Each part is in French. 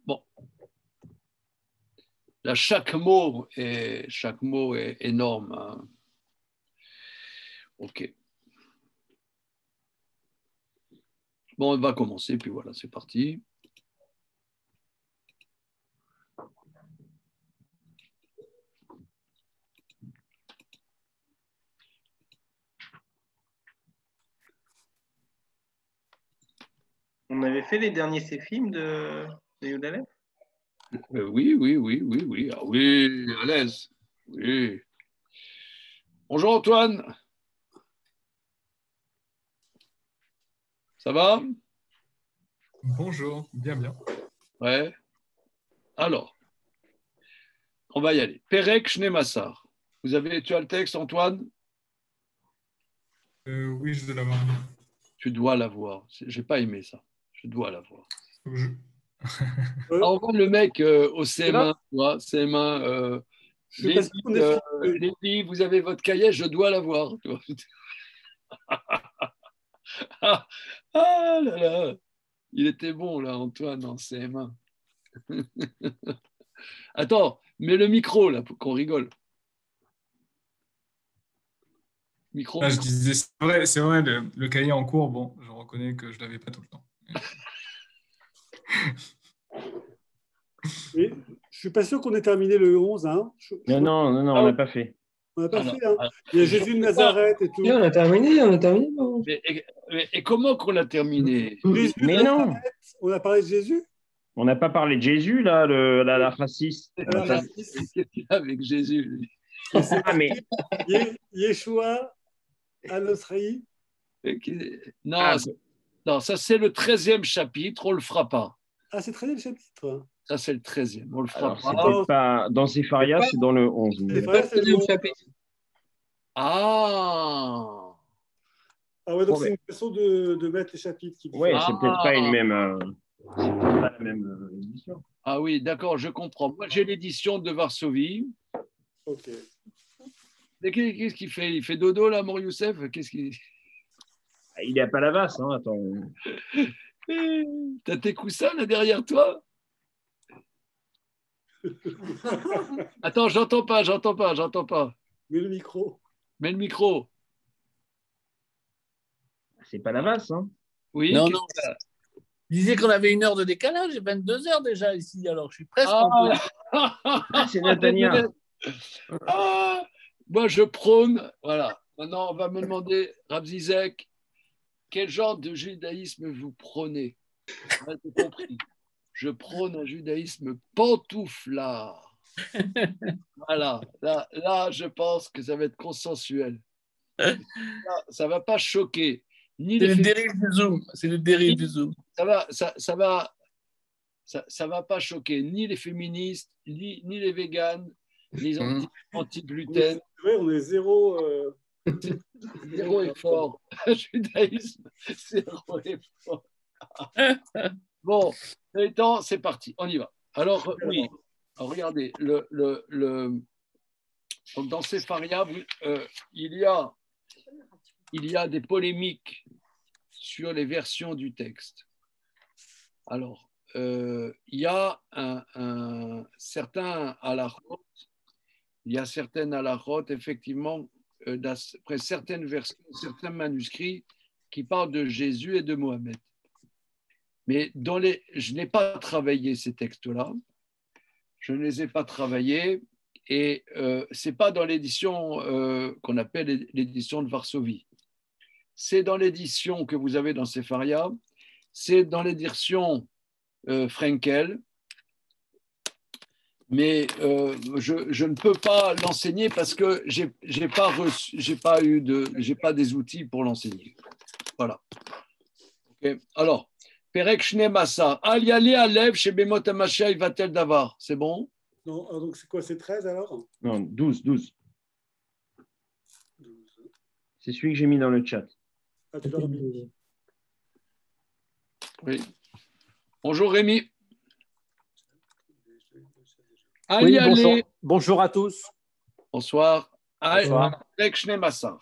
bon, là, chaque mot est énorme. Hein. OK. Bon, on va commencer, puis voilà, c'est parti. On avait fait les derniers séphim de Yudalef? Oui. Ah oui, à l'aise. Oui. Bonjour Antoine. Ça va? Bonjour, bien. Ouais. Alors, on va y aller. Perek Shnemassar. Tu as le texte, Antoine? Oui, je dois l'avoir. Tu dois l'avoir. J'ai pas aimé ça. Je dois l'avoir. Je... On voit le mec au CM1, tu vois, CM1. Lévi, vous avez votre cahier, je dois l'avoir. Ah là là, il était bon là, Antoine, en CM1. Attends, mets le micro là pour qu'on rigole. Micro. Ah, je disais, c'est vrai le cahier en cours, bon, je reconnais que je l'avais pas tout le temps. Et je suis pas sûr qu'on ait terminé le 11. Hein. Non, on n'a pas fait. On n'a pas fait. Hein. Il y a Jésus de Nazareth et tout. on a terminé. Et comment qu'on l'a terminé? Mais non. On a parlé de Jésus. On n'a pas parlé de Jésus, là, la raciste. Qu'est-ce qu'il y a avec Jésus? Mais... Yeshua Anosraï. Non, ça c'est le 13e chapitre, on ne le fera pas. Ah, c'est le 13e chapitre. Ça c'est le 13e, on ne le fera pas. Dans Sépharia, c'est dans le 11. C'est le 13e chapitre. Ah ouais, donc c'est une façon de mettre les chapitres. Oui, c'est peut-être pas une même... c'est pas la même édition. Ah oui, d'accord, je comprends. Moi, j'ai l'édition de Varsovie. Ok. Mais qu'est-ce qu'il fait? Il fait dodo, là, Mor Youssef? Qu'est-ce qu'il... Il est à Palavas, hein, attends. T'as tes coussins, là, derrière toi? Attends, j'entends pas. Mets le micro. Mets le micro. C'est Palavas, hein? Oui. Non. Je disais qu'on avait 1 heure de décalage, 22 heures déjà ici, alors je suis presque... c'est Nathania. Moi, je prône... Voilà. Maintenant, on va me demander, Rav Zizek, quel genre de judaïsme vous prônez? J'ai compris. Je prône un judaïsme pantouflard. Voilà. Là, je pense que ça va être consensuel. Là, ça ne va pas choquer. C'est le dérive du Zoom. C'est le dérive du Zoom. Ça va pas choquer ni les féministes, ni les véganes, ni les anti-gluten. Oui, on est zéro. Zéro effort. Judaïsme, zéro effort. Bon, c'est parti, on y va. Alors, oui, regardez, donc dans Sépharia, il y a des polémiques sur les versions du texte. Alors, il y a certaines halakhot, effectivement, d'après certaines versions, certains manuscrits qui parlent de Jésus et de Mohamed. Mais je n'ai pas travaillé ces textes-là. Je ne les ai pas travaillés et ce n'est pas dans l'édition qu'on appelle l'édition de Varsovie. C'est dans l'édition que vous avez dans Sépharia, c'est dans l'édition Frenkel, mais je ne peux pas l'enseigner parce que j'ai pas des outils pour l'enseigner. Voilà. Okay. Alors, Perek Shnemasa, Al Yale Alev chez Bemot Amashia Vatel Davar, c'est bon? Non, donc c'est quoi, c'est 13 alors? Non, 12. C'est celui que j'ai mis dans le chat. Ah, tu l'as remis. Oui. Bonjour Rémi. Oui, bonjour à tous. Bonsoir. Perek Shnemasa.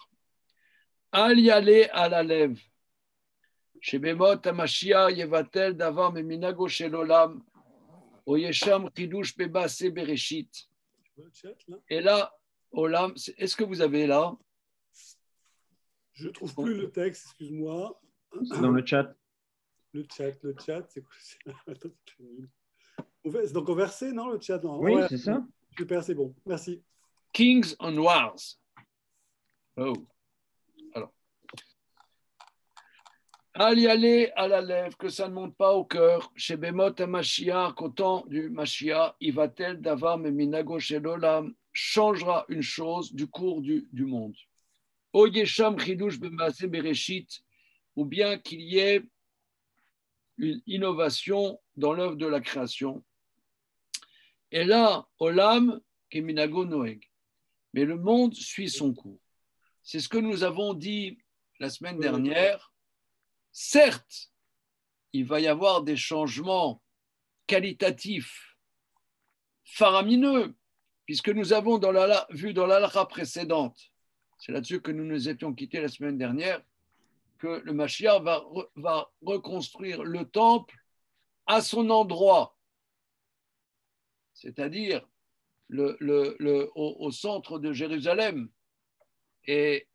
Al Yale Al Alev. Shebemot Hamashiach Yevatel Davar Meminago Shel Olam, Oyesham Chidush Bebase Bereshit. Et là, Olam, est-ce que vous avez là? Je ne trouve plus le texte, excuse-moi. C'est dans le chat. Le chat, c'est quoi? Attends, c'est donc au verset, non, le chat? Non. Oui, Ouais, c'est ça. super, c'est bon. Merci. Kings on Wars. Oh. Alors. Al y aller à la lèvre, que ça ne monte pas au cœur. Chez Bemot Hamashiach, qu'au temps du Mashiach, Ivatel Davar Meminago Shel Olam changera une chose du cours du monde. O Yesham Chidush Bemase Bereshit, ou bien qu'il y ait une innovation dans l'œuvre de la création. Et là, Olam Keminago Noeg. Mais le monde suit son cours. C'est ce que nous avons dit la semaine dernière. Certes, il va y avoir des changements qualitatifs faramineux, puisque nous avons vu dans l'alakha précédente, c'est là-dessus que nous nous étions quittés la semaine dernière, que le Mashiach va reconstruire le temple à son endroit, c'est-à-dire au centre de Jérusalem. Et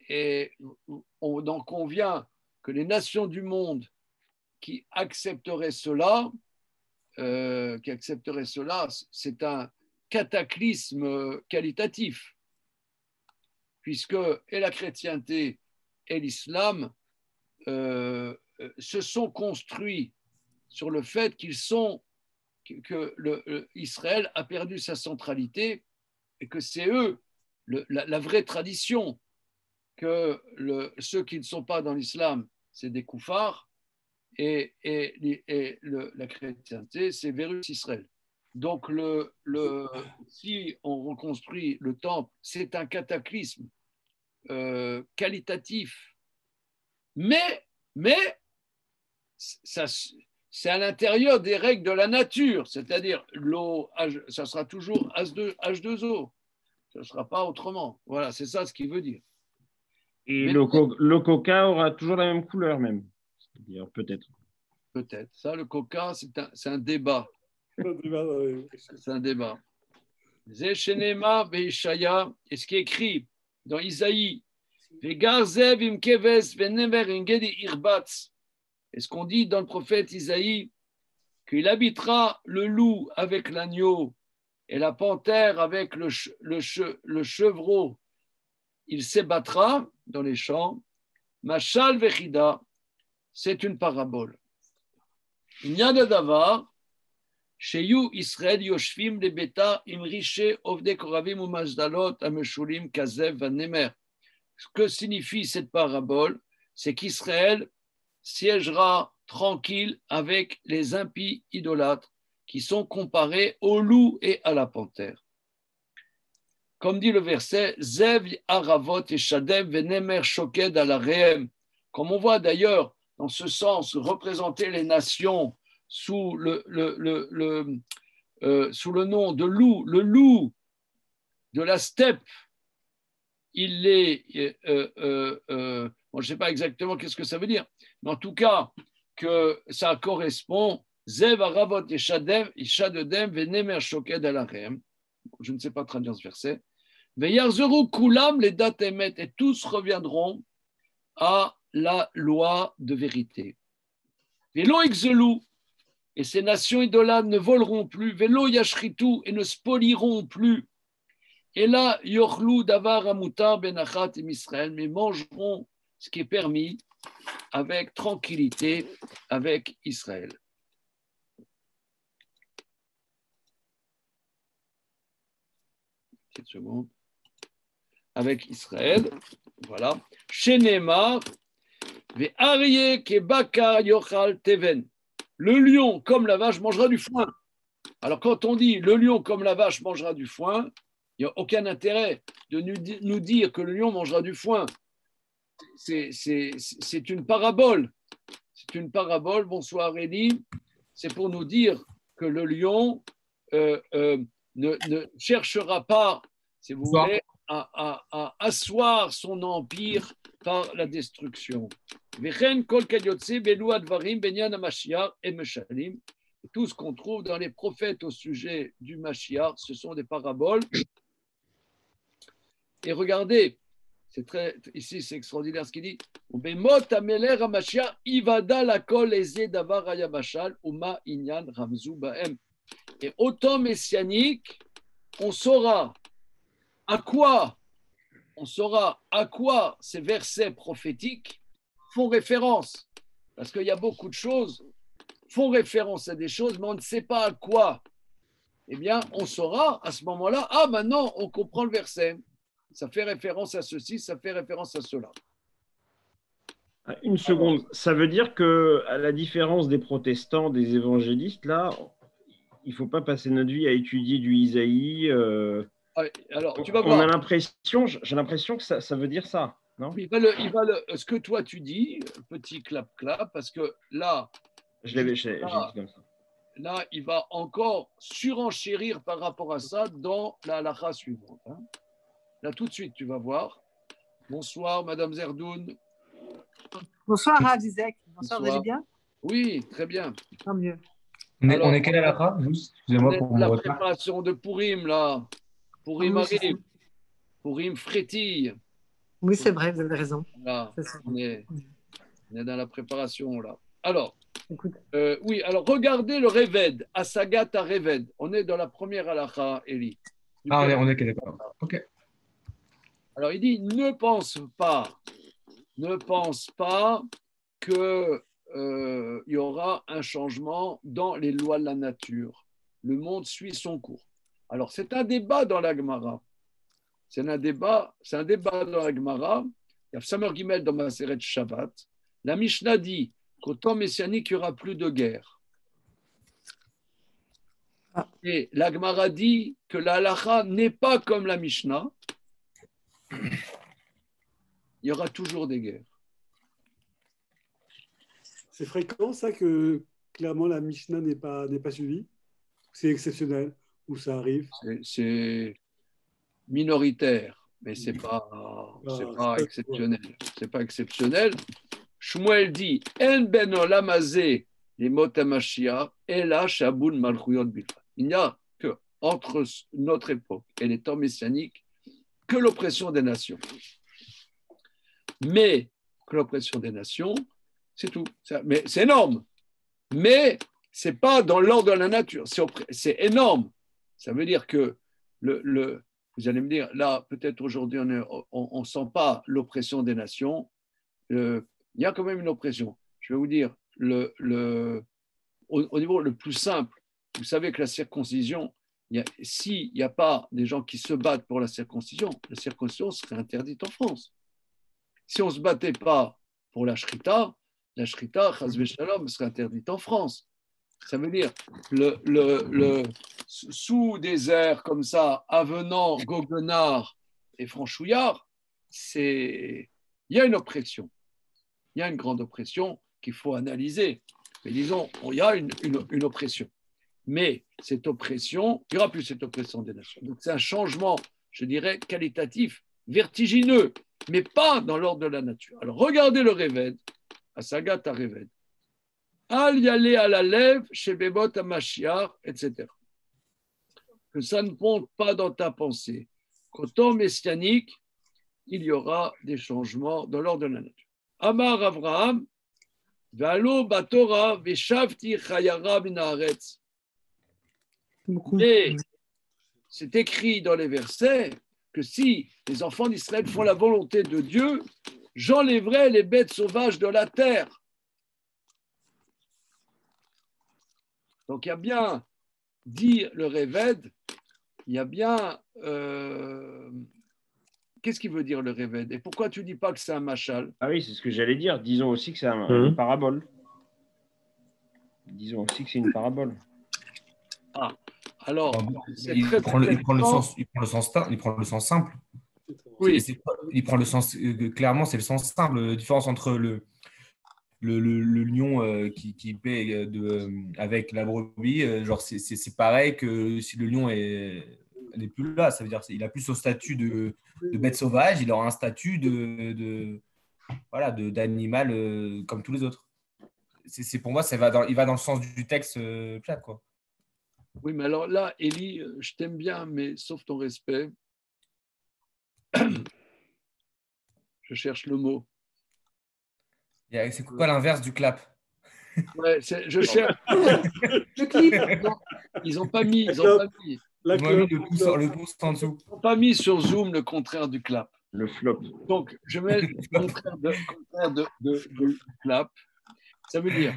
on en convient que les nations du monde qui accepteraient cela, c'est un cataclysme qualitatif, puisque et la chrétienté et l'islam se sont construits sur le fait que Israël a perdu sa centralité et que c'est eux la vraie tradition, que ceux qui ne sont pas dans l'islam, c'est des koufars, et la chrétienté, c'est Vérus Israël. Donc, si on reconstruit le temple, c'est un cataclysme qualitatif. Mais c'est à l'intérieur des règles de la nature, c'est-à-dire l'eau, ça sera toujours H2O, ça ne sera pas autrement. Voilà, c'est ça ce qu'il veut dire. Et le coca aura toujours la même couleur même. C'est-à-dire peut-être. Peut-être. Ça, le coca, c'est un débat. C'est un débat. Zeshenema Beishaya, et ce qui est écrit dans Isaïe, Vegarzev im keves venemer ingedi irbatz. Et ce qu'on dit dans le prophète Isaïe, qu'il habitera le loup avec l'agneau et la panthère avec le chevreau. Il s'ébattra dans les champs. Machal vechida, c'est une parabole. Nyada davar, sheyu Israël yoshvim lebeta imriche ovde koravim ou mazdalot ameshulim kazev vanemer. Ce que signifie cette parabole, c'est qu'Israël siégera tranquille avec les impies idolâtres qui sont comparés au loup et à la panthère. Comme dit le verset, Zev Aravot et Shadem Venemer Shoked Alareem. Comme on voit d'ailleurs dans ce sens représenter les nations sous le nom de loup, le loup de la steppe, il est, je ne sais pas exactement qu'est-ce que ça veut dire, mais en tout cas que ça correspond, Zev Aravot et Shadem Venemer Shoked Alareem. Je ne sais pas traduire ce verset. Veyarzeru kulam les datemet, et tous reviendront à la loi de vérité. Velo exelu, et ces nations idolâtres ne voleront plus. Velo yashritu, et ne spolieront plus. Et là, yochlu davar amutar benachat et Israël, mais mangeront ce qui est permis avec tranquillité avec Israël. Une seconde. Avec Israël, voilà. Shenema, ve aryeh kebakar yochal teven. Le lion, comme la vache, mangera du foin. Alors, quand on dit le lion, comme la vache, mangera du foin, il n'y a aucun intérêt de nous dire que le lion mangera du foin. C'est une parabole. C'est une parabole. Bonsoir, Rémi. C'est pour nous dire que le lion ne cherchera pas, si vous voulez, à asseoir son empire par la destruction. Vechen kol kayotse belu advarim benyan hamashiach et meshalim. Tout ce qu'on trouve dans les prophètes au sujet du Mashiach, ce sont des paraboles. Et regardez, ici c'est extraordinaire ce qu'il dit. Ubemot ameler hamashiach ivada lakol eze davar hayabashal uma inyan ramzu baem. Et au temps messianique, on saura à quoi ces versets prophétiques font référence. Parce qu'il y a beaucoup de choses font référence à des choses, mais on ne sait pas à quoi. Eh bien, on saura à ce moment-là, maintenant, on comprend le verset. Ça fait référence à ceci, ça fait référence à cela. Une seconde, ça veut dire que, à la différence des protestants, des évangélistes, là, il ne faut pas passer notre vie à étudier du Isaïe. Alors, tu vas voir. J'ai l'impression que ça veut dire ça, non ? Ce que toi tu dis, petit clap-clap, parce que là, j'ai dit comme ça. Là, il va encore surenchérir par rapport à ça dans la halakha suivante. Là, tout de suite, tu vas voir. Bonsoir, Madame Zerdoun. Bonsoir, Rav Zizek. Bonsoir, vous allez bien ? Oui, très bien. Tant mieux. On est quelle halakha ? Excusez-moi pour la préparation de Purim, là. Purim arrive. Purim frétille. Oui, c'est vrai, vous avez raison. Là, on est dans la préparation, là. Alors, oui, alors regardez le Réved, Asagat à Réved. On est dans la première halakha, Eli. On est d'accord. Ok. Alors, il dit, ne pense pas qu'il y aura un changement dans les lois de la nature. Le monde suit son cours. Alors, c'est un débat dans la Gemara. C'est un débat dans la Gemara. Il y a Samer Gimel dans Maseret Shabbat. La Mishnah dit qu'au temps messianique, il n'y aura plus de guerre. Et la Gemara dit que la halakha n'est pas comme la Mishnah. Il y aura toujours des guerres. C'est fréquent, ça, que clairement la Mishnah n'est pas suivie? C'est exceptionnel, ou ça arrive? C'est minoritaire, mais ce n'est pas exceptionnel. C'est pas exceptionnel. Shmuel dit En ben olam hazeh lemot hamashiach ela shaboun malchuyot bilvad. Il n'y a que entre notre époque et les temps messianiques que l'oppression des nations. Mais que l'oppression des nations, c'est tout. Mais c'est énorme. Mais ce n'est pas dans l'ordre de la nature. C'est énorme. Ça veut dire que vous allez me dire, là, peut-être aujourd'hui, on ne sent pas l'oppression des nations. Il y a quand même une oppression. Je vais vous dire, au niveau le plus simple, vous savez que la circoncision, s'il n'y a pas des gens qui se battent pour la circoncision serait interdite en France. Si on ne se battait pas pour la shrita, chas v'shalom, serait interdite en France. Ça veut dire, sous des airs comme ça, avenant, goguenard et franchouillard, il y a une oppression. Il y a une grande oppression qu'il faut analyser. Mais disons, il y a une oppression. Mais cette oppression, il n'y aura plus cette oppression des nations. Donc c'est un changement, je dirais, qualitatif, vertigineux, mais pas dans l'ordre de la nature. Alors regardez le Réved, Asagat à Réved. Al yale à la lèvre, chez Bebot à Mashiach, etc. Que ça ne monte pas dans ta pensée. Qu'au temps messianique, il y aura des changements dans l'ordre de la nature. Amar Avraham, Valo Batora, Veshavti Chayara Minaretz. Et c'est écrit dans les versets que si les enfants d'Israël font la volonté de Dieu, j'enlèverai les bêtes sauvages de la terre. Donc il y a bien, dit le Réved, il y a bien... qu'est-ce qu'il veut dire le Réved? Et pourquoi tu ne dis pas que c'est un machal? Ah oui, c'est ce que j'allais dire. Disons aussi que c'est une parabole. Disons aussi que c'est une parabole. Ah, alors... Il prend le sens simple. Oui. Il prend le sens... clairement, c'est le sens simple. La différence entre le lion qui paie avec la brebis, genre c'est pareil que si le lion n'est plus là, ça veut dire qu'il a plus au statut de bête sauvage, il aura un statut de voilà, d'animal comme tous les autres. C'est pour moi, il va dans le sens du texte plat, quoi. Oui, mais alors là, Élie, je t'aime bien, mais sauf ton respect, je cherche le mot. C'est quoi l'inverse du clap? Ouais, je cherche. Le clip. Ils n'ont pas mis. La clope. Le pouce en dessous. Ils n'ont pas mis sur Zoom le contraire du clap. Le flop. Donc, je mets le contraire de clap. Ça veut dire.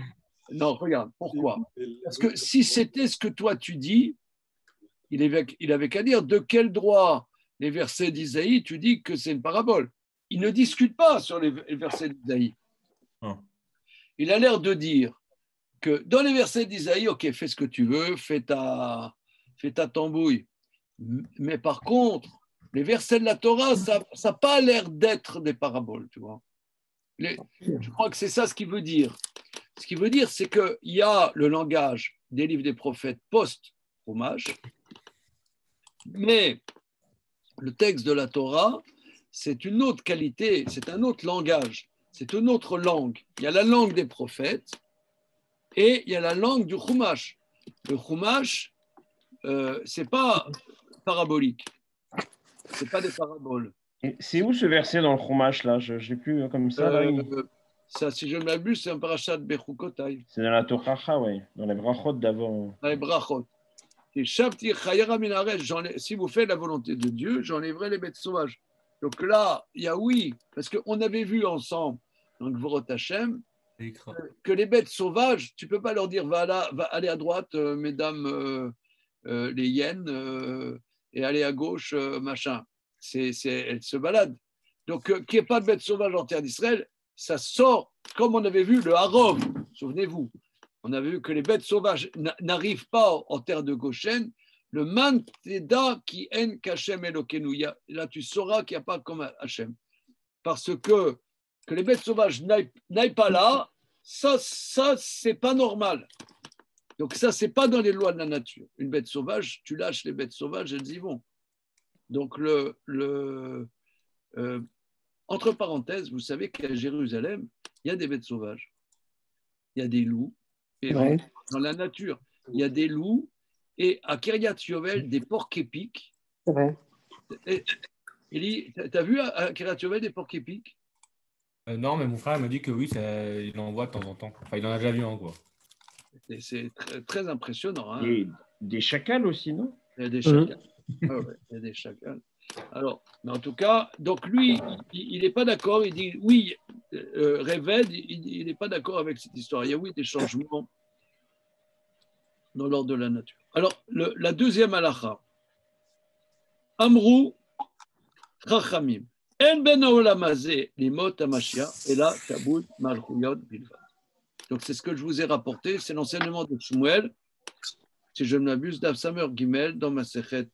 Non, regarde, pourquoi? Parce que si c'était ce que toi tu dis, il avait qu'à dire de quel droit les versets d'Isaïe, tu dis que c'est une parabole. Il ne discute pas sur les versets d'Isaïe. Il a l'air de dire que dans les versets d'Isaïe, ok, fais ce que tu veux, fais ta tambouille. Mais par contre, les versets de la Torah, ça n'a pas l'air d'être des paraboles, tu vois. Je crois que c'est ça ce qu'il veut dire. Ce qu'il veut dire, c'est qu'il y a le langage des livres des prophètes post-Chumash, mais le texte de la Torah, c'est une autre qualité, c'est un autre langage, c'est une autre langue. Il y a la langue des prophètes et il y a la langue du Chumash. Le Chumash, c'est pas parabolique, c'est pas des paraboles. Et c'est où ce verset dans le Chumash là? Je l'ai plus comme ça. Ça, si je ne m'abuse, c'est un parachat de Bechukotai. C'est dans la Torah, oui, dans les brachot d'avant. Dans les brachot. Si vous faites la volonté de Dieu, j'enlèverai les bêtes sauvages. Donc là, il y a oui, parce qu'on avait vu ensemble, dans Gvorot Hashem, que les bêtes sauvages, tu ne peux pas leur dire va aller à droite, mesdames les hyènes, et aller à gauche, machin. Elles se baladent. Donc, qu'il n'y ait pas de bêtes sauvages en terre d'Israël, ça sort, comme on avait vu le Harov, souvenez-vous, on avait vu que les bêtes sauvages n'arrivent pas en terre de Goshen, le man teda qui en kachem elokenu. Là, tu sauras qu'il n'y a pas comme Hachem. Parce que les bêtes sauvages n'aillent pas là, ça c'est pas normal. Donc, ça, c'est pas dans les lois de la nature. Une bête sauvage, tu lâches les bêtes sauvages, elles y vont. Donc, entre parenthèses, vous savez qu'à Jérusalem, il y a des bêtes sauvages. Il y a des loups. Et dans la nature, il y a des loups. Et à Kiryat Yovel, des porcs épics. C'est vrai. Élie, tu as vu à Kiryat Yovel des porcs épics? Non, mais mon frère m'a dit que oui, il en voit de temps en temps. Enfin, il en a déjà vu un, quoi. Et c'est très, très impressionnant. Hein. Et des chacals aussi, non? Il y a des chacals. Ouais, il y a des chacals. Alors, mais en tout cas, donc lui, il n'est pas d'accord. Il dit oui, Réved, il n'est pas d'accord avec cette histoire. Il y a oui des changements dans l'ordre de la nature. Alors, la deuxième halakha. Amrou Chachamim. En ben haolam hazeh limot hamashiach ela kabul malchuyot bilvad. Donc, c'est ce que je vous ai rapporté. C'est l'enseignement de Shmuel, si je ne m'abuse, d'Avsamer Gimel dans ma Sechet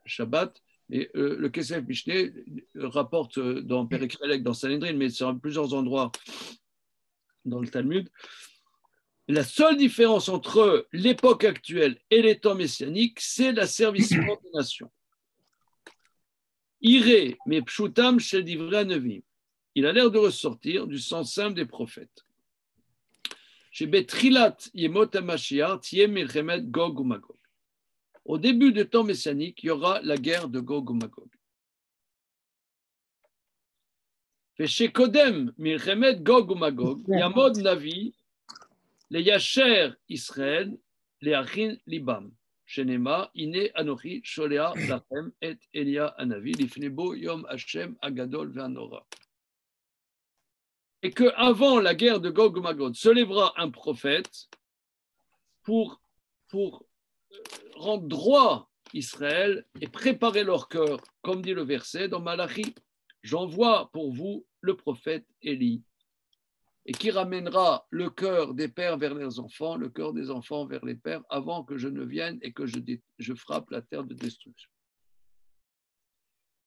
Shabbat. Et le Kesef Mishneh rapporte dans Perek Helek, dans Sanhedrin, mais sur plusieurs endroits dans le Talmud. La seule différence entre l'époque actuelle et les temps messianiques, c'est l'asservissement des nations. Iré, mais pshutam shel divrei nevim. Il a l'air de ressortir du sens simple des prophètes. Chez Betrilat Yemot HaMashiach Tiem Milchemet Gog uMagog. Au début du temps messianique, il y aura la guerre de Gog uMagog. Chez Kodem Milchemet Gog uMagog, Yamod Navi, les Yacher Israël, les Achin Libam. Shenema, Ine Anochi, Sholea, Lachem, et Elia Anavi, Lifnebo, Yom Hashem, Agadol, Ve'anora. Et qu'avant la guerre de Gog Magog, se lèvera un prophète pour rendre droit Israël et préparer leur cœur, comme dit le verset dans Malachi. J'envoie pour vous le prophète Élie, et qui ramènera le cœur des pères vers les enfants, le cœur des enfants vers les pères, avant que je ne vienne et que je frappe la terre de destruction.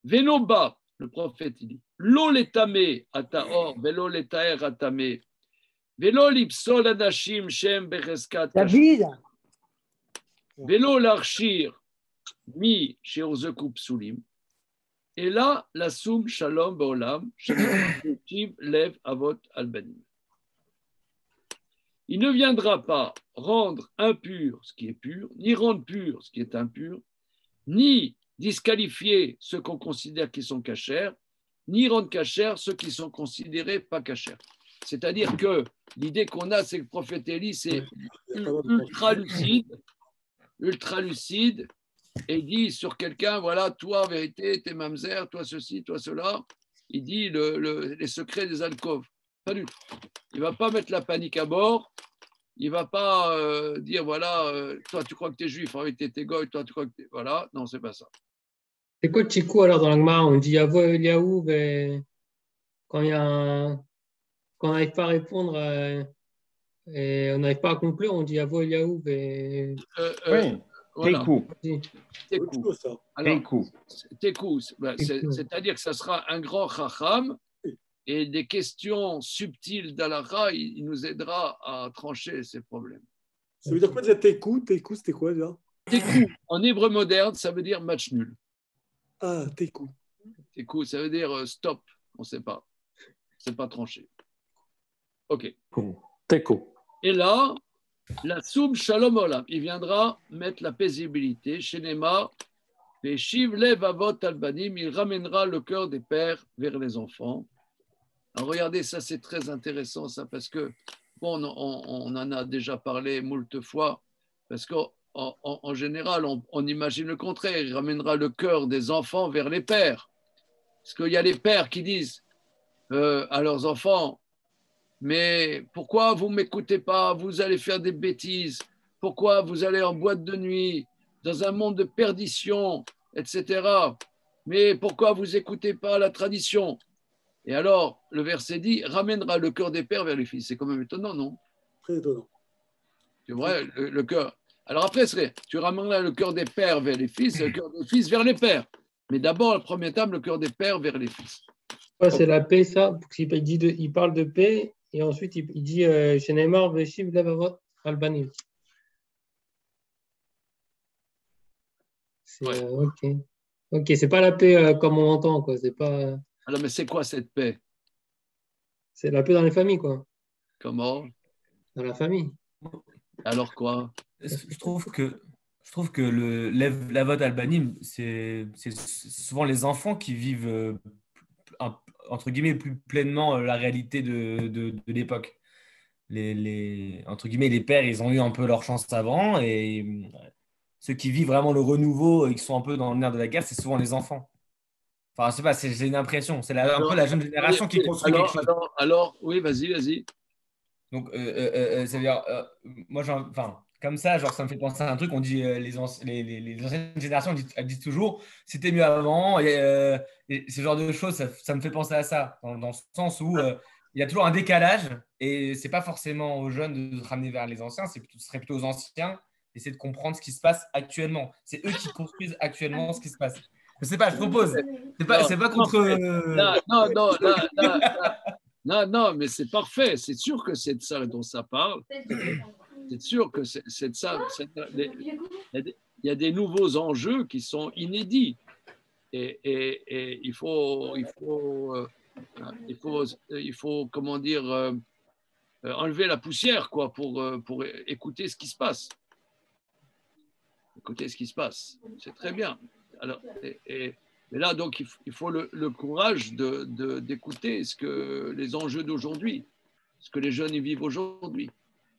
Venoba, le prophète, il dit, Lo letame ataor, velo letaer atame, velo lipsol anashim shem becheskat David. Velo l'archir mi sheozeku psulim, Et là, la soum shalom baolam, lève avot albanim. Il ne viendra pas rendre impur ce qui est pur, ni rendre pur ce qui est impur, ni disqualifier ceux qu'on considère qui sont cachers, ni rendre cachers ceux qui sont considérés pas cachers. C'est-à-dire que l'idée qu'on a, c'est que le prophète Élie, c'est ultra lucide, et dit sur quelqu'un, voilà, toi, vérité, t'es mamzer, toi ceci, toi cela. Il dit les secrets des alcôves. Pas du tout. Il ne va pas mettre la panique à bord. Il ne va pas dire, voilà, toi, tu crois que tu es juif, en réalité, tu es goy, toi, tu crois que tu es... Voilà, non, c'est pas ça. C'est quoi le tikou alors dans la Gemara? On dit Avo Eliaou quand il y a quand on n'arrive pas à répondre et on n'arrive pas à conclure, on dit Avo Eliaou. Oui, voilà. Tekou. Tekou. Alors, Tekou, c'est-à-dire que ça sera un grand chacham et des questions subtiles d'Alakha, il nous aidera à trancher ces problèmes. Ça veut dire quoi déjà Tekou? Tekou, c'était quoi déjà? Tekou, en hébreu moderne, ça veut dire match nul. Ah, Tekou. Tekou, ça veut dire stop, on ne sait pas. C'est pas tranché. Ok. Tekou. Et là, la soum shalom olam, il viendra mettre la paisibilité chez Nema, les shiv lev avot albanim, il ramènera le cœur des pères vers les enfants. Alors regardez, ça c'est très intéressant, ça, parce que bon, on en a déjà parlé moult fois, parce qu'en général, on imagine le contraire, il ramènera le cœur des enfants vers les pères. Parce qu'il y a les pères qui disent à leurs enfants, mais pourquoi vous ne m'écoutez pas? Vous allez faire des bêtises. Pourquoi vous allez en boîte de nuit, dans un monde de perdition, etc. Mais pourquoi vous n'écoutez pas la tradition? Et alors, le verset dit, ramènera le cœur des pères vers les fils. C'est quand même étonnant, non? Très étonnant. C'est vrai, le cœur. Alors après, tu ramèneras le cœur des pères vers les fils et le cœur des fils vers les pères. Mais d'abord, le premier étape, le cœur des pères vers les fils. Ouais, c'est la paix, ça. Il parle de paix et ensuite il dit chez Neymar, Veshiv lev avot albanim. Ouais. Ok, c'est pas la paix comme on entend, quoi. C'est pas. Alors, mais c'est quoi cette paix? C'est la paix dans les familles, quoi. Comment? Dans la famille. Alors quoi? Je trouve que la vote albanim, c'est souvent les enfants qui vivent, entre guillemets, plus pleinement la réalité de l'époque. Entre guillemets, les pères, ils ont eu un peu leur chance avant, et ceux qui vivent vraiment le renouveau et qui sont un peu dans le nerf de la guerre, c'est souvent les enfants. Enfin, je sais pas, c'est une impression. C'est un peu la jeune génération qui construit quelque chose. Alors, oui, vas-y. Donc, ça veut dire, moi, comme ça, genre, ça me fait penser à un truc. On dit, les anciennes générations elles disent toujours, c'était mieux avant. Et ce genre de choses, ça me fait penser à ça, dans le sens où il y a toujours un décalage. Et c'est pas forcément aux jeunes de se ramener vers les anciens, ce serait plutôt aux anciens d'essayer de comprendre ce qui se passe actuellement. C'est eux qui construisent actuellement ce qui se passe. Je sais pas, je propose. C'est pas contre. Non, mais c'est parfait. C'est sûr que c'est de ça dont ça parle. C'est sûr que c'est de ça. Il y a des nouveaux enjeux qui sont inédits. Et il faut comment dire, enlever la poussière, quoi, pour écouter ce qui se passe. Écouter ce qui se passe. C'est très bien. Alors, mais là, donc, il faut le courage d'écouter les enjeux d'aujourd'hui, ce que les jeunes y vivent aujourd'hui,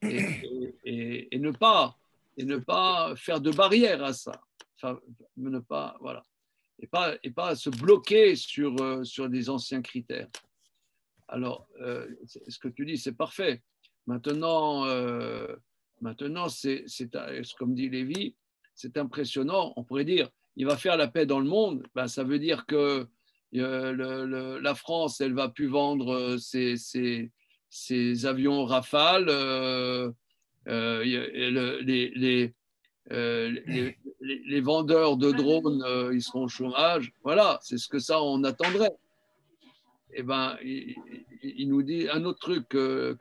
et ne pas faire de barrière à ça, enfin, ne pas, voilà, et pas se bloquer sur des anciens critères. Alors, ce que tu dis, c'est parfait. Maintenant, c'est comme dit Lévi, c'est impressionnant. On pourrait dire, il va faire la paix dans le monde, ben, ça veut dire que la France, elle ne va plus vendre ses avions Rafale, les vendeurs de drones, ils seront au chômage. Voilà, c'est ce que ça, on attendrait. Et ben, il nous dit un autre truc que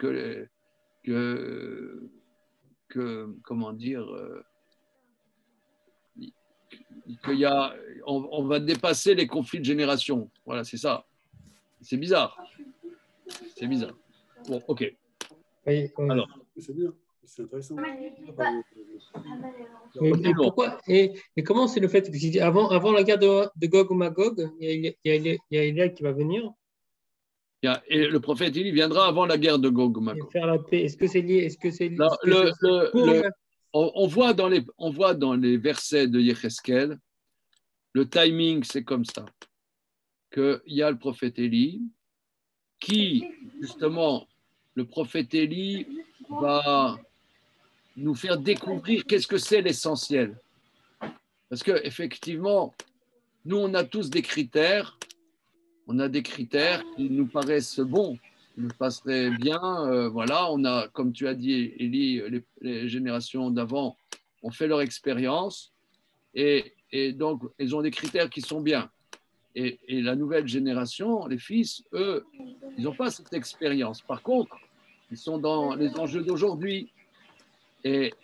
comment dire, on va dépasser les conflits de génération. Voilà, c'est ça. C'est bizarre. C'est bizarre. Bon, ok. Oui, oui. Alors. C'est bien, c'est intéressant. Mais pourquoi et comment c'est le fait que avant la guerre de Gog ou Magog, il y a Eliel qui va venir Et le prophète Élie viendra avant la guerre de Gog ou Magog. faire la paix. Est-ce que c'est lié? On voit dans les versets de Yécheskel, le timing, c'est comme ça. Qu'il y a le prophète Élie qui, justement, le prophète Élie va nous faire découvrir qu'est-ce que c'est l'essentiel. Parce qu'effectivement, nous, on a tous des critères. On a des critères qui nous paraissent bons, qui nous passeraient bien. Voilà, on a, comme tu as dit, Élie, les générations d'avant ont fait leur expérience et donc, ils ont des critères qui sont bien. Et la nouvelle génération, les fils, eux, ils n'ont pas cette expérience. Par contre, ils sont dans les enjeux d'aujourd'hui. Et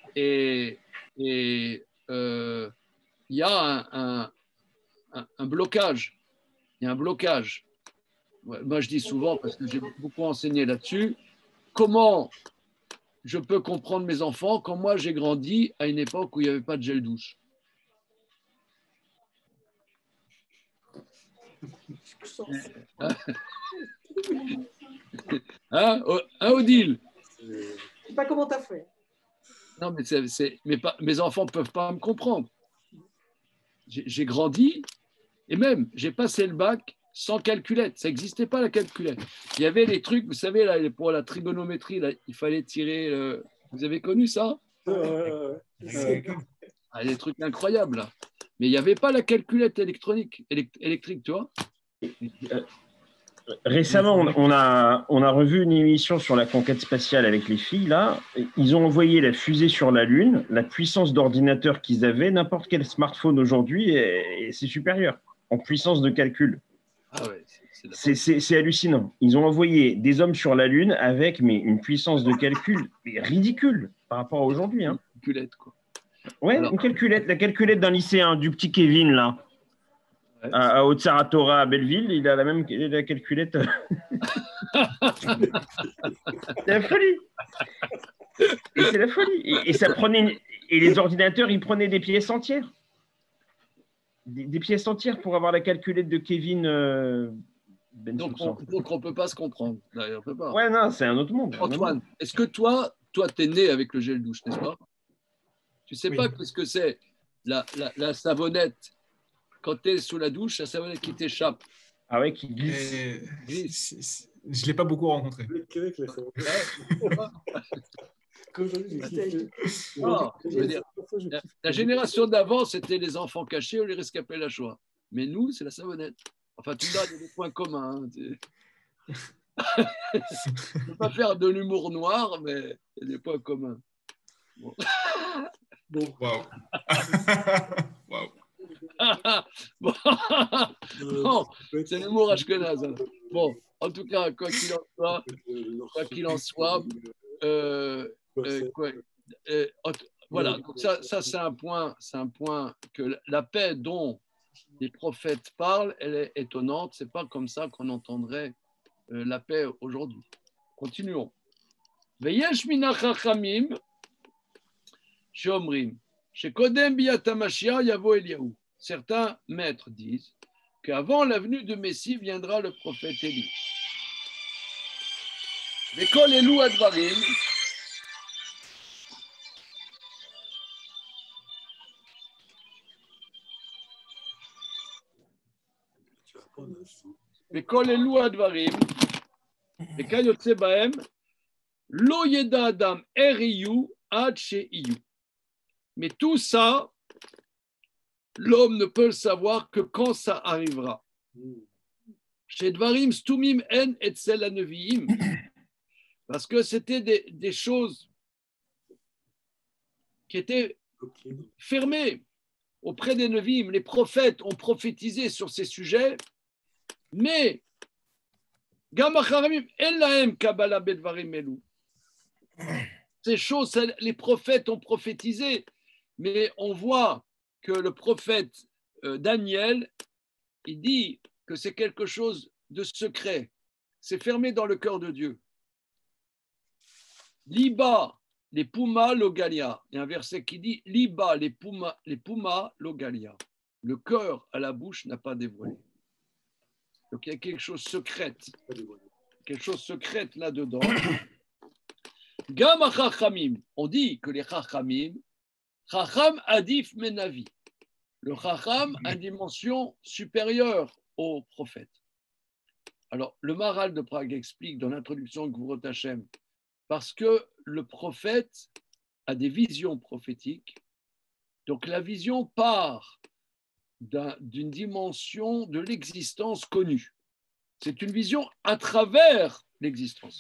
il y a un blocage. Il y a un blocage. Moi, je dis souvent, parce que j'ai beaucoup enseigné là-dessus, comment je peux comprendre mes enfants quand moi, j'ai grandi à une époque où il n'y avait pas de gel douche. Hein, Odile? Je ne sais pas comment tu as fait. Non, mais mes enfants ne peuvent pas me comprendre. J'ai grandi et même, j'ai passé le bac sans calculette. Ça n'existait pas la calculette. Il y avait les trucs, vous savez, là, pour la trigonométrie, là, il fallait tirer. Vous avez connu ça? Des trucs incroyables, là. Mais il n'y avait pas la calculette électrique, tu vois. Récemment, on a revu une émission sur la conquête spatiale avec les filles. Là, ils ont envoyé la fusée sur la Lune. La puissance d'ordinateur qu'ils avaient, n'importe quel smartphone aujourd'hui, c'est supérieur en puissance de calcul. Ah ouais, c'est hallucinant. Ils ont envoyé des hommes sur la Lune avec une puissance de calcul ridicule par rapport à aujourd'hui. Hein. Une calculette, quoi. Ouais, alors, une calculette, la calculette d'un lycéen, du petit Kevin, là. Ouais, à Haute-Saratora, à Belleville, il a la calculette. C'est la folie. Et c'est la folie. Et ça prenait et les ordinateurs, ils prenaient des pièces entières. Des pièces entières pour avoir la calculette de Kevin. Donc on ne peut pas se comprendre. D'ailleurs, on peut pas. Ouais, non, c'est un autre monde. Antoine, est-ce que toi, tu es né avec le gel douche, n'est-ce pas? Tu ne sais pas ce que c'est la savonnette. Quand tu es sous la douche, la savonnette qui t'échappe. Ah ouais, qui glisse. Je ne l'ai pas beaucoup rencontré. La génération d'avant, c'était les enfants cachés ou les rescapés de la Shoah. Mais nous, c'est la savonnette. Enfin, tu vois, il y a des points communs. Hein. Je ne peux pas faire de l'humour noir, mais il y a des points communs. Bon. Waouh. Waouh. Bon, c'est l'humour ashkenaz. Hein. Bon, en tout cas, quoi qu'il en soit, voilà. Donc ça c'est un point que la paix dont les prophètes parlent, elle est étonnante. C'est pas comme ça qu'on entendrait la paix aujourd'hui. Continuons. Veyesh minach chachamim sheomrim shekodem biyat hamashiach yavo Eliyahu. Certains maîtres disent qu'avant la venue de Messie viendra le prophète Élie. Vekol elu advarim. Vekol elu advarim. Vekayotse bahem. Lo yeda adam eriyu ad sheiyu. Mais tout ça, l'homme ne peut le savoir que quand ça arrivera. Chez Dvarim stumim en etzel haneviim, parce que c'était des choses qui étaient fermées auprès des neviim. Les prophètes ont prophétisé sur ces sujets, mais gam acharamim en lahem kabbalah bedvarim elu. Ces choses, les prophètes ont prophétisé, mais on voit que le prophète Daniel, il dit que c'est quelque chose de secret. C'est fermé dans le cœur de Dieu. Liba, les Puma, Logalia. Il y a un verset qui dit Liba, les Puma, Logalia. Le cœur à la bouche n'a pas dévoilé. Donc il y a quelque chose de secrète. Quelque chose de secrète là-dedans. Gam Chachamim. On dit que les Chachamim, Chacham Adif Menavi. Le Chacham a une dimension supérieure au prophète. Alors, le Maharal de Prague explique dans l'introduction de Gvurot Hashem, parce que le prophète a des visions prophétiques, donc la vision part d'une dimension de l'existence connue. C'est une vision à travers l'existence.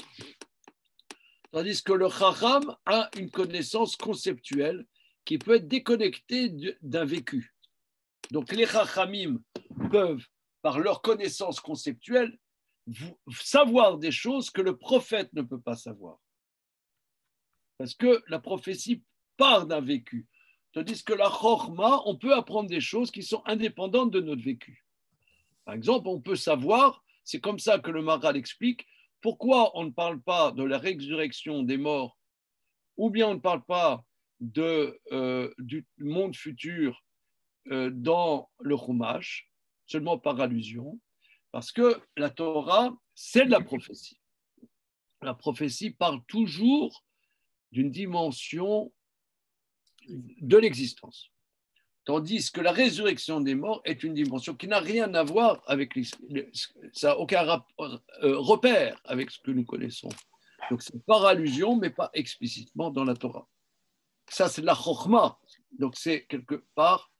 Tandis que le Chacham a une connaissance conceptuelle qui peut être déconnectée d'un vécu. Donc les Chachamim peuvent, par leur connaissance conceptuelle, savoir des choses que le prophète ne peut pas savoir. Parce que la prophétie part d'un vécu. Tandis que la Chorma, on peut apprendre des choses qui sont indépendantes de notre vécu. Par exemple, on peut savoir, c'est comme ça que le Maharal explique, pourquoi on ne parle pas de la résurrection des morts, ou bien on ne parle pas du monde futur dans le Chumash, seulement par allusion, parce que la Torah, c'est de la prophétie. La prophétie parle toujours d'une dimension de l'existence. Tandis que la résurrection des morts est une dimension qui n'a rien à voir avec ça n'a aucun repère avec ce que nous connaissons. Donc c'est par allusion, mais pas explicitement dans la Torah. Ça, c'est de la chokhma. Donc c'est quelque part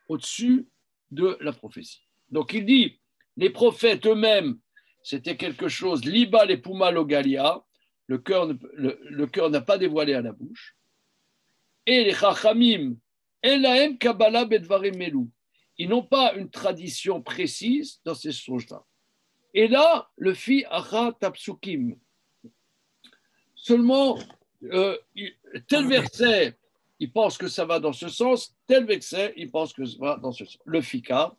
au-dessus de la prophétie. Donc il dit, les prophètes eux-mêmes, c'était quelque chose, liba les puma logalia, le cœur n'a pas dévoilé à la bouche. Et les chachamim, elahem kabbalah bedvarim melou. Ils n'ont pas une tradition précise dans ces choses-là. Et là, le fi acha tapsukim. Seulement, tel verset, il pense que ça va dans ce sens, tel verset, il pense que ça va dans ce sens. Le fika,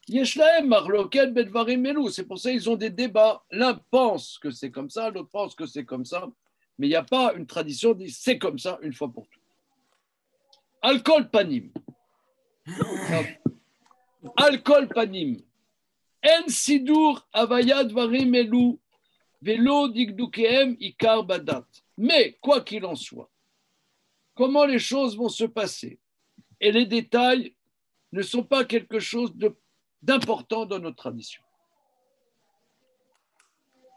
yeshlahem marloket bedvarim melou. C'est pour ça qu'ils ont des débats. L'un pense que c'est comme ça, l'autre pense que c'est comme ça. Mais il n'y a pas une tradition qui dit c'est comme ça une fois pour toutes. Alkol panim. Alkol panim. En sidur avayad varim elu velo digdukeem ikar badat. Mais quoi qu'il en soit, comment les choses vont se passer et les détails ne sont pas quelque chose d'important dans notre tradition.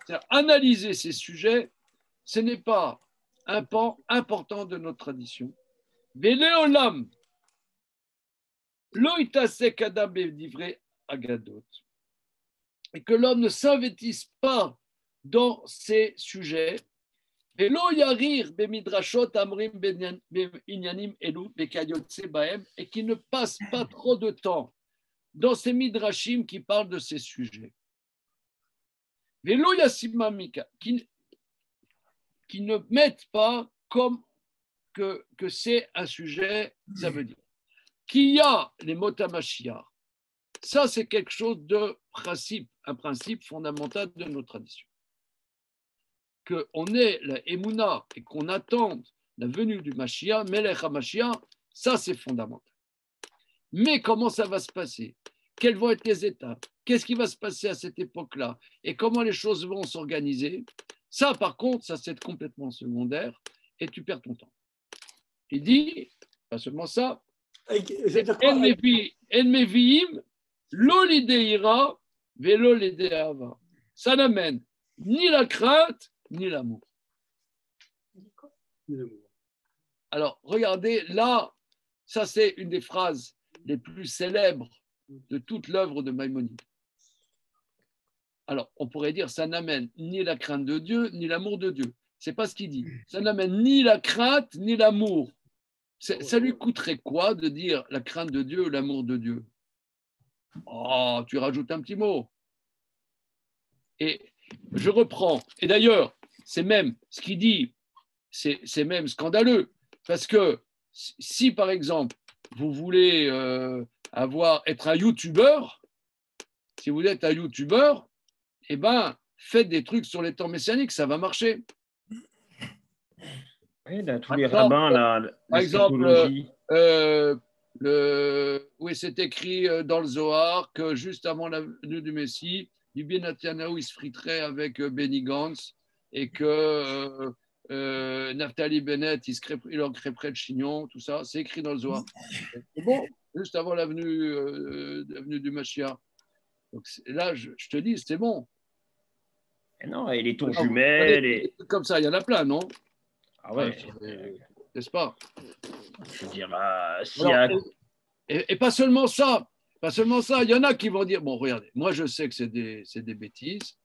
C'est-à-dire, analyser ces sujets, ce n'est pas un pan important de notre tradition. Véléolam, loïtasek adam bedivrei agadot, et que l'homme ne s'investisse pas dans ces sujets. Vélo yarir bemidrashot amrim inyanim elu bekayotse baem, et qui ne passe pas trop de temps dans ces midrashim qui parlent de ces sujets. Vélo yasimamika, qui ne mettent pas comme que c'est un sujet, ça veut dire qu'il y a les motamashia. Ça, c'est quelque chose de principe, un principe fondamental de nos traditions. Qu'on ait la Emouna et qu'on attende la venue du Mashiach, Melech HaMashiach, ça, c'est fondamental. Mais comment ça va se passer? Quelles vont être les étapes? Qu'est-ce qui va se passer à cette époque-là? Et comment les choses vont s'organiser? Ça, par contre, ça, c'est complètement secondaire et tu perds ton temps. Il dit, pas seulement ça, En meviim, lo lideira, velo lideava. Ça n'amène ni la crainte, ni l'amour. Alors, regardez, là, ça c'est une des phrases les plus célèbres de toute l'œuvre de Maïmonide. Alors, on pourrait dire, ça n'amène ni la crainte de Dieu, ni l'amour de Dieu. C'est pas ce qu'il dit. Ça n'amène ni la crainte, ni l'amour. Ça lui coûterait quoi de dire la crainte de Dieu ou l'amour de Dieu? Oh, tu rajoutes un petit mot. Et je reprends. Et d'ailleurs, c'est même ce qu'il dit, c'est même scandaleux. Parce que si, par exemple, vous voulez être un youtubeur, si vous êtes un youtubeur, eh ben, faites des trucs sur les temps messianiques, ça va marcher. Oui, là, tous les rabbins, par exemple, oui, c'est écrit dans le Zohar que juste avant la venue du Messie, Bibi Netanyahu il se friterait avec Benny Gantz et que Naftali Bennett il leur crêperait le chignon, tout ça, c'est écrit dans le Zohar. C'est bon, juste avant la venue du Mashiach. Donc là, je te dis, c'est bon. Et non, et les tours jumelles. Comme ça, il y en a plein, non? Ah ouais, n'est-ce pas? Je veux dire, et pas seulement ça. Pas seulement ça. Il y en a qui vont dire, bon, regardez, moi je sais que c'est des bêtises,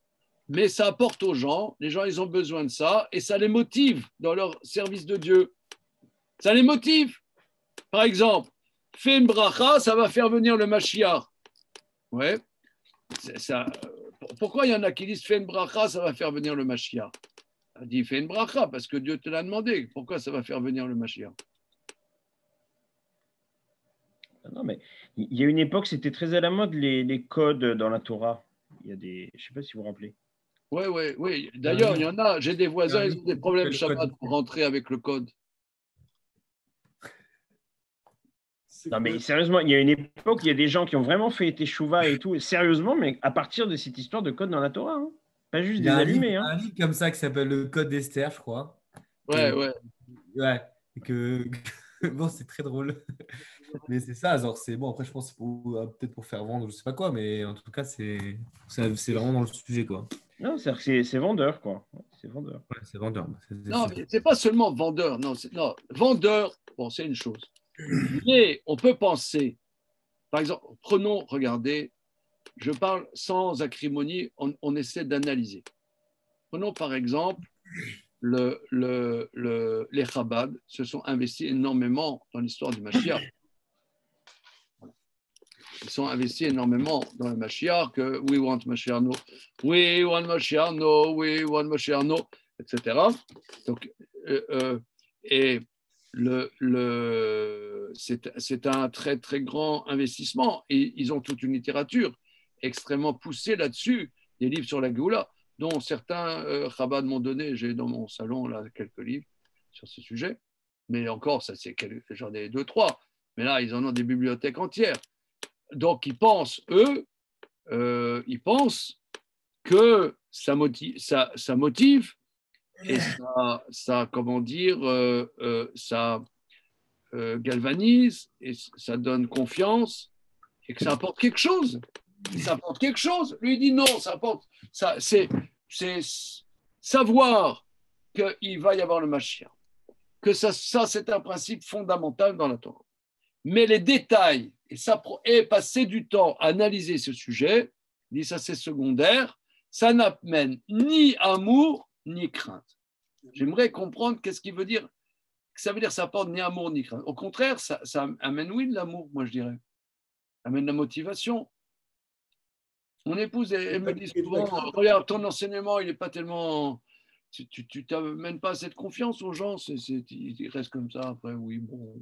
mais ça apporte aux gens. Les gens, ils ont besoin de ça et ça les motive dans leur service de Dieu. Ça les motive. Par exemple, fais une bracha, ça va faire venir le Mashiach. Ouais. Ça. Pourquoi il y en a qui disent fais une bracha, ça va faire venir le Mashiach? On dit fais une bracha parce que Dieu te l'a demandé. Pourquoi ça va faire venir le Mashiach? Non, mais il y a une époque, c'était très à la mode les codes dans la Torah. Il y a des, je ne sais pas si vous vous rappelez. Oui. D'ailleurs, il y en a. J'ai des voisins, ils ont des problèmes Shabbat pour rentrer avec le code. Non, mais sérieusement, il y a une époque, il y a des gens qui ont vraiment fait teshuva et tout, sérieusement, mais à partir de cette histoire de code dans la Torah. Hein. Pas juste des allumés. Un livre comme ça qui s'appelle le Code d'Esther, je crois. Ouais. Et que... bon, c'est très drôle. Mais c'est ça, genre, c'est bon. Après, je pense que c'est peut-être pour faire vendre, je sais pas quoi, mais en tout cas, c'est vraiment dans le sujet, quoi. Non, c'est vendeur, quoi. C'est vendeur. Ouais, c'est vendeur. Non, mais c'est pas seulement vendeur. Non, vendeur, bon, c'est une chose. Mais on peut penser, par exemple, regardez, je parle sans acrimonie, on essaie d'analyser. Prenons par exemple les Chabad se sont investis énormément dans l'histoire du Mashiach. Ils sont investis énormément dans le Mashiach, que we want Mashiach no, we want Mashiach no, we want Mashiach no, etc. Donc, c'est un très très grand investissement et ils ont toute une littérature extrêmement poussée là-dessus, des livres sur la Géoula, dont certains Chabad m'ont donné. J'ai dans mon salon là quelques livres sur ce sujet, mais encore j'en ai 2-3, mais là ils en ont des bibliothèques entières. Donc ils pensent que ça motive et ça comment dire, ça galvanise et ça donne confiance et que ça apporte quelque chose. Ça apporte quelque chose. Lui il dit non, ça apporte. C'est savoir qu'il va y avoir le Mashiach. Que ça c'est un principe fondamental dans la Torah. Mais les détails et passer du temps à analyser ce sujet, il dit ça c'est secondaire, ça n'amène ni amour ni crainte. J'aimerais comprendre qu'est-ce qu'il veut dire. Ça veut dire que ça apporte ni amour ni crainte. Au contraire, ça amène oui de l'amour, moi je dirais. Ça amène la motivation. Mon épouse, elle me dit souvent, regarde, ton enseignement, il n'est pas tellement... Tu t'amènes pas cette confiance aux gens, ils restent comme ça. Après, oui, bon,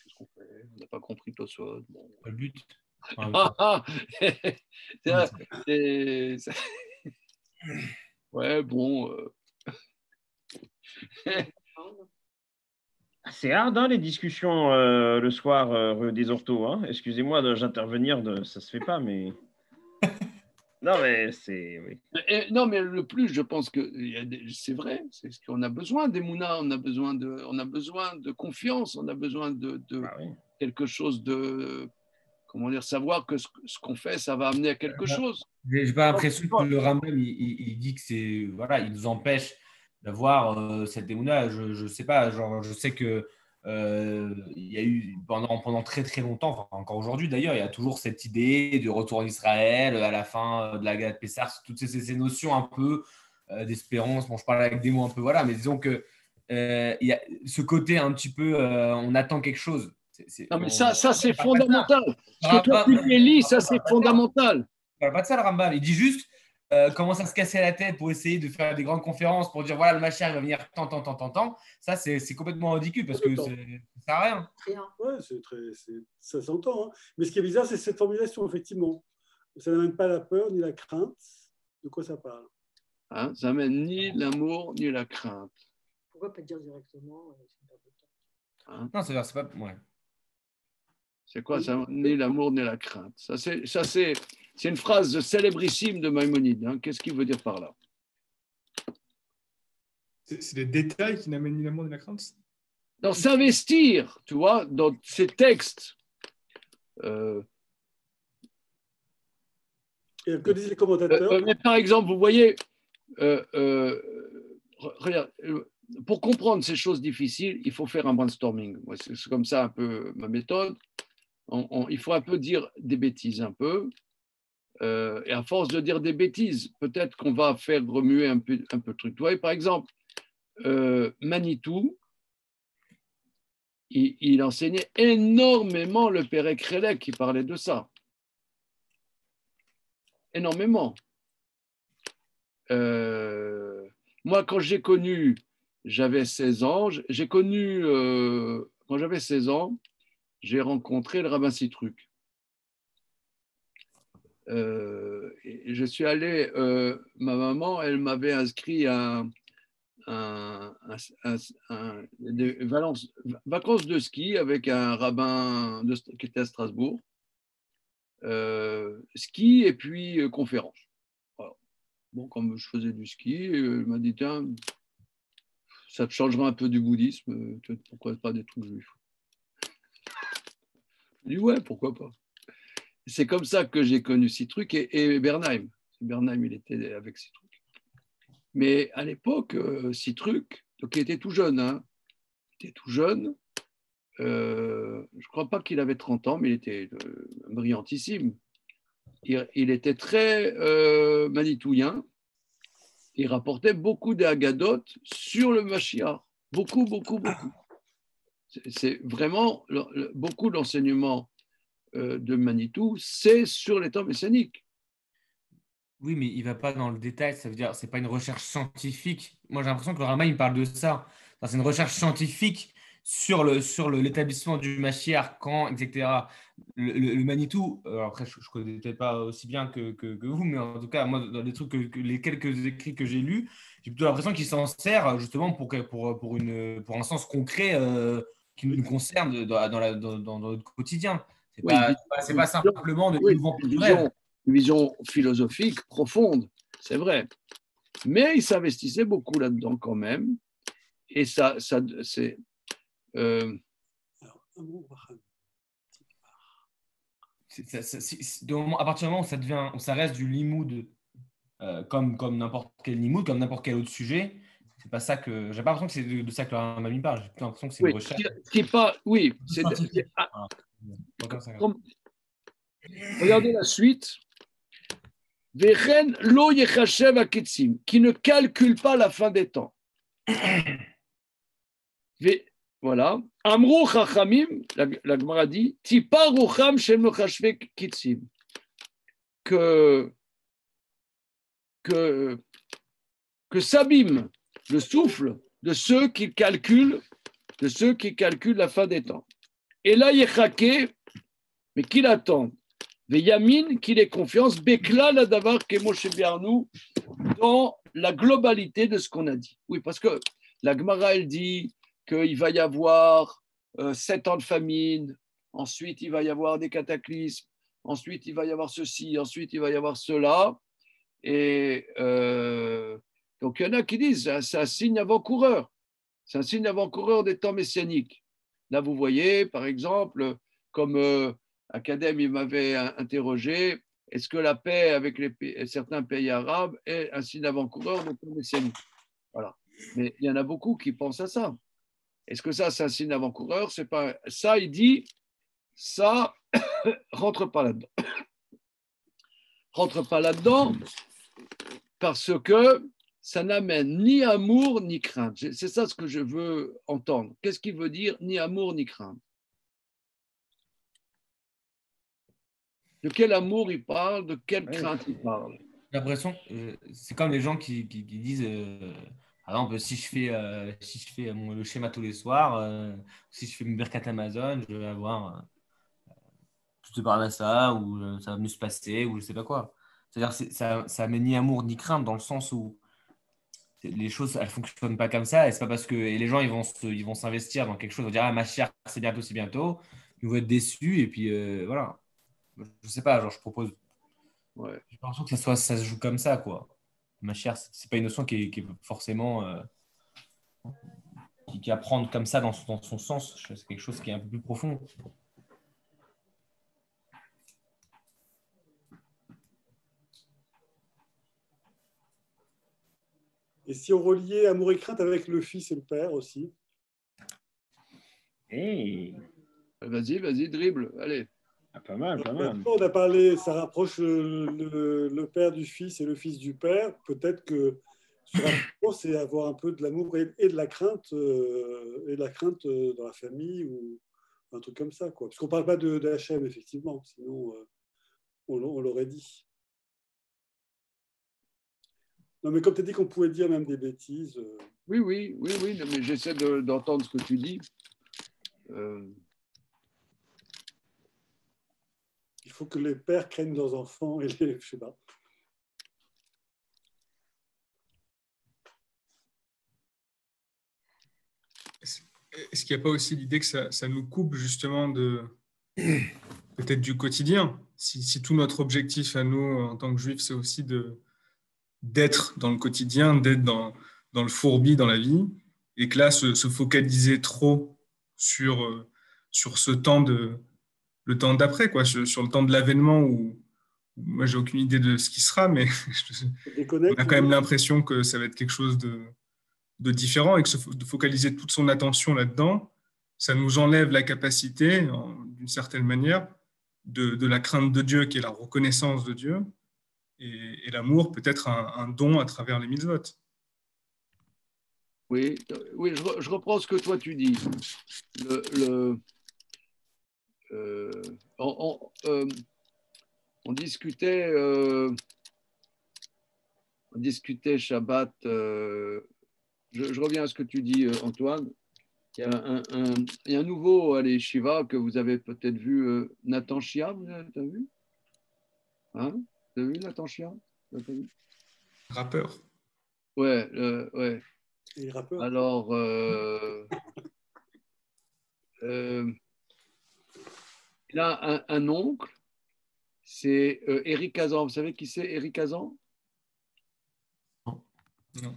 qu'est-ce qu'on fait? On n'a pas compris toi soit. Bon. Le but. Ouais, bon... C'est hard, hein, les discussions le soir des orthos. Hein. Excusez-moi d'intervenir, ça se fait pas, mais... Non, mais c'est... Oui. Non, mais le plus, je pense que c'est vrai, c'est ce qu'on a besoin d'Emouna, on a besoin de confiance, on a besoin de quelque chose de... Comment dire, savoir que ce qu'on fait, ça va amener à quelque chose. J'ai pas l'impression que le Rambam, il dit que c'est... Voilà, il nous empêche d'avoir cette Emouna. Je sais pas, genre, je sais que il y a eu pendant très très longtemps, enfin, encore aujourd'hui d'ailleurs, il y a toujours cette idée de retour en Israël à la fin de la Gad Pessar, toutes ces notions un peu d'espérance. Bon, je parle avec des mots un peu, voilà, mais disons que il y a ce côté un petit peu, on attend quelque chose. Non, mais ça c'est fondamental. Ce que toi tu lis, ça c'est fondamental. Il ne parle pas de ça le Rambam. Il dit juste, commence à se casser la tête pour essayer de faire des grandes conférences pour dire voilà, le Mashiach va venir tant. Ça, c'est complètement ridicule parce que ça sert à rien. Ouais, ça s'entend. Hein. Mais ce qui est bizarre, c'est cette formulation, effectivement. Ça n'amène pas la peur ni la crainte. De quoi ça parle? Hein, ça n'amène ni l'amour ni la crainte. Pourquoi pas dire directement Hein? Non, c'est pas. Ouais. C'est quoi ça? Ni l'amour ni la crainte. Ça, c'est une phrase célébrissime de Maïmonide. Hein. Qu'est-ce qu'il veut dire par là? C'est des détails qui n'amènent ni l'amour ni la crainte. Dans s'investir, tu vois, dans ces textes. Et que disent les commentateurs? Mais par exemple, vous voyez, regarde, pour comprendre ces choses difficiles, il faut faire un brainstorming. Moi, c'est comme ça un peu ma méthode. Il faut un peu dire des bêtises, un peu. Et à force de dire des bêtises, peut-être qu'on va faire remuer un peu le truc. Tu vois, par exemple, Manitou, il enseignait énormément le Père Krélek qui parlait de ça. Énormément. Moi, quand j'ai connu, j'avais 16 ans, quand j'avais 16 ans, j'ai rencontré le rabbin Citruc. Et je suis allé, ma maman, elle m'avait inscrit à des vacances de ski avec un rabbin qui était à Strasbourg. Ski et puis conférence. Voilà. Bon, comme je faisais du ski, il m'a dit tiens, ça te changera un peu du bouddhisme, pourquoi pas des trucs juifs? Je dis ouais, pourquoi pas. C'est comme ça que j'ai connu Citruc et Bernheim. Bernheim, il était avec Citruc. Mais à l'époque, Citruc, donc il était tout jeune, hein, il était tout jeune. Je ne crois pas qu'il avait 30 ans, mais il était brillantissime. Il était très manitouien. Il rapportait beaucoup d'Agadot sur le Mashiach. Beaucoup. C'est vraiment beaucoup d'enseignements de Manitou, c'est sur les temps messianiques. Oui, mais il ne va pas dans le détail. Ça veut dire c'est pas une recherche scientifique. Moi, j'ai l'impression que le Rama, il parle de ça. C'est une recherche scientifique sur l'établissement du Mashiach, quand, etc. Le Manitou, après, je ne connais peut-être pas aussi bien que vous, mais en tout cas, moi, dans les trucs les quelques écrits que j'ai lus, j'ai plutôt l'impression qu'il s'en sert justement pour un sens concret qui nous concerne dans notre quotidien. C'est pas simplement de une vision philosophique profonde, c'est vrai. Mais il s'investissait beaucoup là-dedans quand même. Et ça c'est. À partir du moment où ça reste du limoud, comme n'importe quel limoud, comme n'importe quel autre sujet, c'est pas ça que. J'ai pas l'impression que c'est de ça que la mamie parle. J'ai plutôt l'impression que c'est une recherche. Regardez la suite. Vechen lo yechashev haketsim, qui ne calcule pas la fin des temps. Voilà. Amrou chachamim, la Gemara dit, tipa rucham shem mechashve ketsim, que s'abîme le souffle de ceux qui calculent la fin des temps. Et là, yechake, mais qui l'attend? Yamin, qu'il ait confiance, Bekla la davar Moshe Biarnou, dans la globalité de ce qu'on a dit. Oui, parce que la Gemara, elle dit qu'il va y avoir 7 ans de famine, ensuite il va y avoir des cataclysmes, ensuite il va y avoir ceci, ensuite il va y avoir cela. Et donc il y en a qui disent c'est un signe avant-coureur. C'est un signe avant-coureur des temps messianiques. Là, vous voyez, par exemple, comme Acadème, il m'avait interrogé, est-ce que la paix avec certains pays arabes est un signe avant-coureur de temps messianique? Voilà. Mais il y en a beaucoup qui pensent à ça. Est-ce que ça, c'est un signe avant-coureur? C'est pas ça. Il dit, ça rentre pas là-dedans. Rentre pas là-dedans parce que ça n'amène ni amour ni crainte. C'est ça ce que je veux entendre. Qu'est-ce qui veut dire ni amour ni crainte? De quel amour il parle? De quelle crainte il parle? J'ai l'impression, c'est comme les gens qui disent, par exemple, si je fais le schéma tous les soirs, si je fais une Birkat Amazon, je vais avoir tout de par ça, ou ça va mieux se passer, ou je sais pas quoi. C'est-à-dire, ça met ni amour ni crainte dans le sens où les choses, elles fonctionnent pas comme ça, et c'est pas parce que et les gens, ils vont s'investir dans quelque chose, ils vont dire, ah, ma chère, c'est bientôt, ils vont être déçus, et puis voilà. Je sais pas, genre, je propose. Ouais. J'ai l'impression que ça se joue comme ça, quoi. Ma chère, c'est pas une notion qui est forcément qui à prendre comme ça dans son sens. C'est quelque chose qui est un peu plus profond. Et si on reliait amour et crainte avec le Fils et le Père aussi? Hey. Vas-y, dribble, allez. Ah, pas mal, pas mal. On a parlé, ça rapproche le Père du Fils et le Fils du Père. Peut-être que ce rapport, c'est avoir un peu de l'amour et de la crainte, dans la famille ou un truc comme ça, quoi. Parce qu'on ne parle pas de Hachem, effectivement, sinon on l'aurait dit. Non, mais comme tu as dit qu'on pouvait dire même des bêtises. Oui, non, mais j'essaie d'entendre ce que tu dis. Il faut que les pères craignent leurs enfants et les. Je sais pas. Est-ce qu'il n'y a pas aussi l'idée que ça nous coupe justement peut-être du quotidien? Si tout notre objectif à nous, en tant que juifs, c'est aussi d'être dans le quotidien, d'être dans le fourbi, dans la vie, et que là, se focaliser trop sur ce temps le temps d'après, quoi, sur le temps de l'avènement où moi, j'ai aucune idée de ce qui sera, mais on a quand même l'impression que ça va être quelque chose de différent et que de focaliser toute son attention là-dedans, ça nous enlève la capacité, d'une certaine manière, de la crainte de Dieu, qui est la reconnaissance de Dieu, et l'amour peut être un don à travers les mitzvot. Oui, je reprends ce que toi tu dis. On discutait Shabbat. Je reviens à ce que tu dis, Antoine. Il y a un nouveau à l'Yeshiva que vous avez peut-être vu, Nathan Chia, tu as vu? Hein? Tu as vu Nathan Chia? Rappeur. Ouais. Rappeur. Alors, il a un oncle, c'est Éric Kazan. Vous savez qui c'est, Éric Kazan? Non.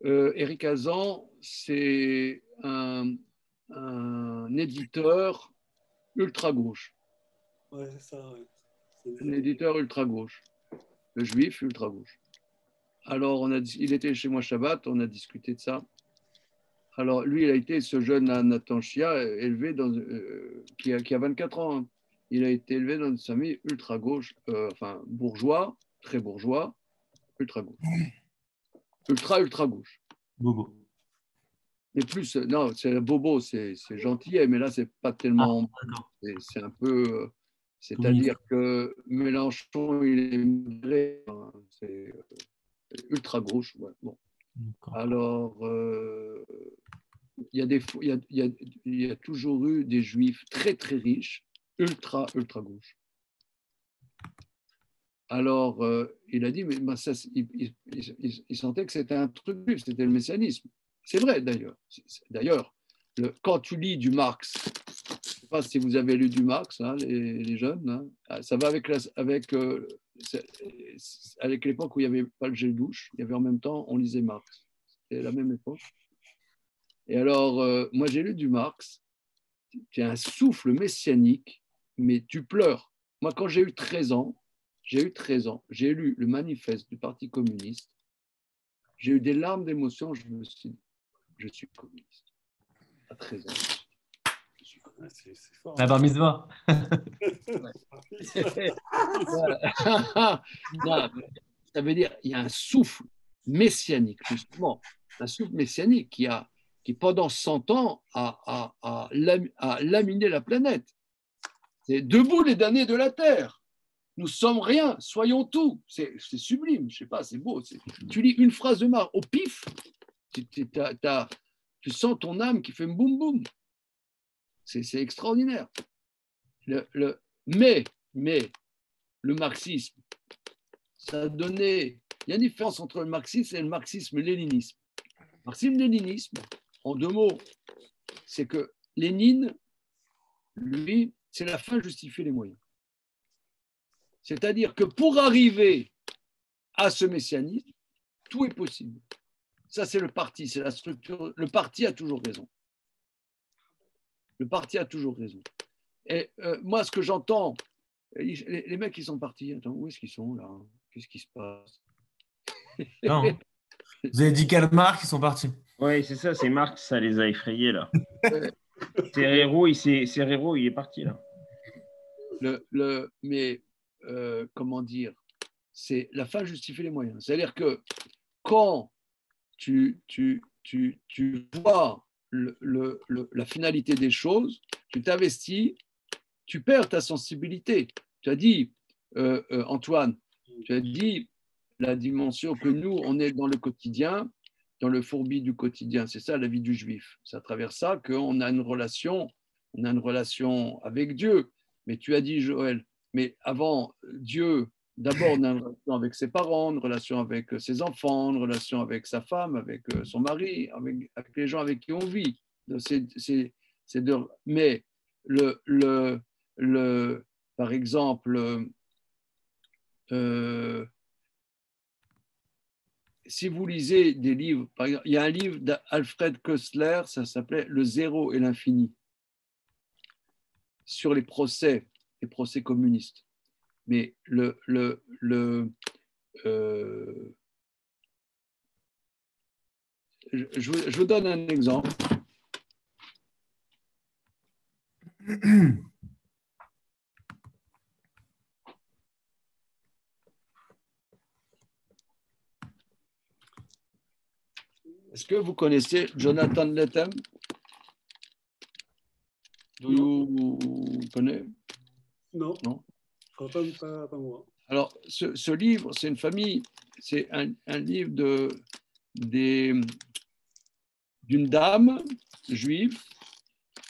Éric Kazan, c'est un éditeur ultra-gauche. Ouais, c'est ça, ouais. Un éditeur ultra-gauche. Le juif ultra-gauche. Alors, il était chez moi Shabbat, on a discuté de ça. Alors, lui, il a été, ce jeune Nathan Chia, élevé qui a 24 ans. Hein. Il a été élevé dans une famille ultra-gauche, bourgeois, très bourgeois, ultra-gauche. Ultra-gauche. Bobo. Mais plus, non, c'est bobo, c'est gentil, mais là, c'est pas tellement. C'est un peu. C'est-à-dire que Mélenchon, il est migré, hein, c'est ultra-gauche. Ouais, bon. Alors, il y a toujours eu des juifs très, très riches, ultra-gauche. Alors, il a dit, mais il sentait que c'était un truc juif, c'était le messianisme. C'est vrai, d'ailleurs. D'ailleurs, quand tu lis du Marx, je ne sais pas si vous avez lu du Marx, hein, les jeunes, hein, ça va avec l'époque où il n'y avait pas le gel douche, il y avait en même temps, on lisait Marx. C'était la même époque. Et alors, moi, j'ai lu du Marx, tu as un souffle messianique, mais tu pleures. Moi, quand j'ai eu 13 ans, j'ai lu le manifeste du Parti communiste, j'ai eu des larmes d'émotion, je me suis dit, je suis communiste. À 13 ans. C'est fort. La bar mitzvah. Non, ça veut dire il y a un souffle messianique, justement, un souffle messianique qui pendant 100 ans a laminé la planète. C'est debout les damnés de la terre. Nous sommes rien, soyons tout. C'est sublime, je sais pas, c'est beau. Tu lis une phrase de Marx au pif, tu sens ton âme qui fait boum boum. C'est extraordinaire. Mais le marxisme, ça a donné. Il y a une différence entre le marxisme et le marxisme-léninisme. Marxisme-léninisme, en 2 mots, c'est que Lénine, lui, c'est la fin justifie les moyens. C'est-à-dire que pour arriver à ce messianisme, tout est possible. Ça, c'est le parti, c'est la structure. Le parti a toujours raison. Le parti a toujours raison. Et moi, ce que j'entends, les mecs qui sont partis, attends, où est-ce qu'ils sont là? Qu'est-ce qui se passe? Non. Vous avez dit Karl Marx, ils sont partis. Oui, c'est ça, c'est Marx, ça les a effrayés là. Serrero, il est parti là. Mais comment dire, c'est la fin justifie les moyens. C'est-à-dire que quand tu vois la finalité des choses, tu t'investis, tu perds ta sensibilité. Tu as dit, Antoine, tu as dit la dimension que nous, on est dans le quotidien, dans le fourbi du quotidien. C'est ça la vie du juif. C'est à travers ça qu'on a une relation avec Dieu. Mais tu as dit, Joël, mais avant Dieu, d'abord, on a une relation avec ses parents, une relation avec ses enfants, une relation avec sa femme, avec son mari, avec les gens avec qui on vit. Mais par exemple, si vous lisez des livres, par exemple, il y a un livre d'Alfred Koestler, ça s'appelait Le zéro et l'infini, sur les procès communistes. Mais je vous donne un exemple. Est-ce que vous connaissez Jonathan Lethem? Vous connaissez? Non. Pas moi. Alors, ce livre, c'est une famille, c'est un livre d'une dame juive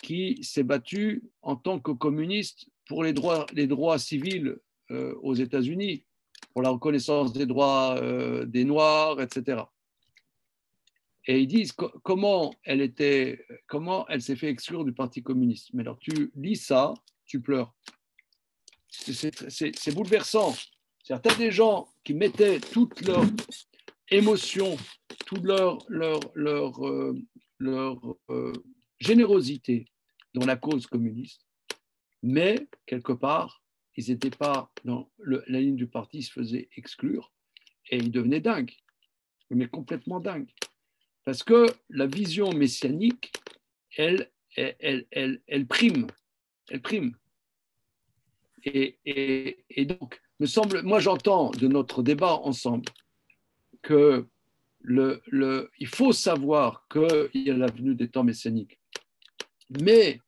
qui s'est battue en tant que communiste pour les droits civils aux États-Unis, pour la reconnaissance des droits des Noirs, etc. Et ils disent comment elle s'est fait exclure du Parti communiste. Mais alors, tu lis ça, tu pleures. C'est bouleversant. Tu as des gens qui mettaient toute leur émotion, toute leur générosité dans la cause communiste, mais quelque part, ils n'étaient pas dans la ligne du parti, ils se faisaient exclure et ils devenaient dingues, mais complètement dingues. Parce que la vision messianique, elle prime. Elle prime. Et donc, moi j'entends de notre débat ensemble que il faut savoir qu'il y a la venue des temps messianiques, mais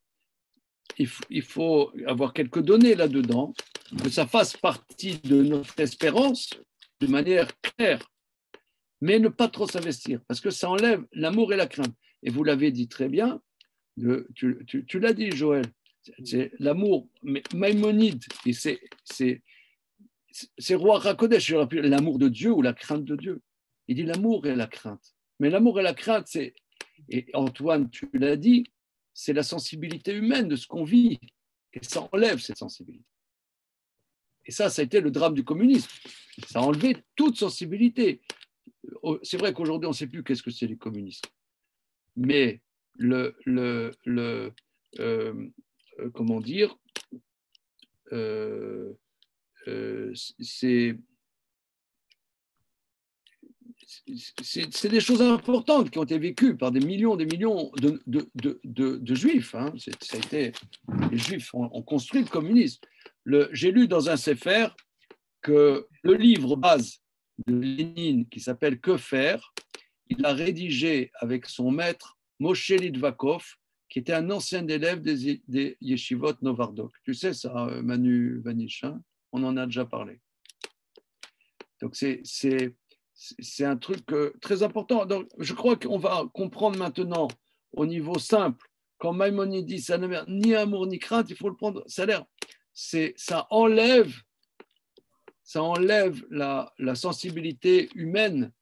il faut avoir quelques données là-dedans, que ça fasse partie de notre espérance de manière claire, mais ne pas trop s'investir, parce que ça enlève l'amour et la crainte. Et vous l'avez dit très bien, tu l'as dit, Joël, c'est l'amour. Mais Maïmonide, et c'est Roi Hakodesh, l'amour de Dieu ou la crainte de Dieu. Il dit l'amour et la crainte. Mais l'amour et la crainte, et Antoine, tu l'as dit, c'est la sensibilité humaine de ce qu'on vit. Et ça enlève cette sensibilité. Et ça a été le drame du communisme. Ça a enlevé toute sensibilité. C'est vrai qu'aujourd'hui, on ne sait plus qu'est-ce que c'est les communistes. Mais comment dire, c'est des choses importantes qui ont été vécues par des millions de juifs. Hein. Ça a été, les juifs ont construit le communisme. J'ai lu dans un sefer que le livre base de Lénine, qui s'appelle Que faire, il l'a rédigé avec son maître Moshe Litvakov, qui était un ancien élève des yeshivot Novardok. Tu sais ça, Manu Vanish, hein? on en a déjà parlé. Donc, c'est un truc très important. Donc, je crois qu'on va comprendre maintenant au niveau simple. Quand Maïmonide dit ça n'a ni amour ni crainte, il faut le prendre. Ça enlève la sensibilité humaine.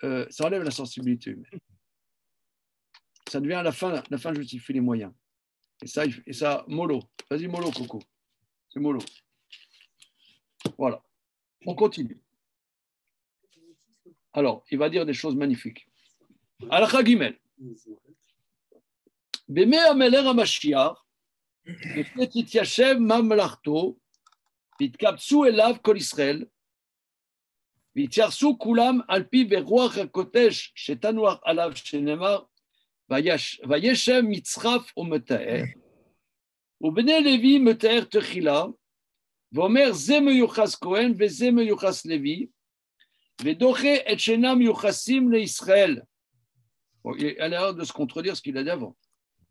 Ça enlève la sensibilité humaine. Ça devient la fin justifie les moyens. Et ça, mollo. Vas-y, mollo, Coco. C'est mollo. Voilà. On continue. Alors, il va dire des choses magnifiques. Alakha Gimel. Bemé Ameler Hamashiach, Befet Yityashev Mamlarto, Vitkapsu Elav Kol Israël, Vityarsu Kulam Alpi Beruach HaKodesh, Shetanuach Alav Shenemar, Vayeshem Mitzraf Umetaer, Ubnei Levi Metaer Techila, Vomer Ze Meyuchas Kohen, Veze Meyuchas Levi, Vedoche et Shenam Yuchasim le Israël. Bon, il a l'air de se contredire ce qu'il a dit avant.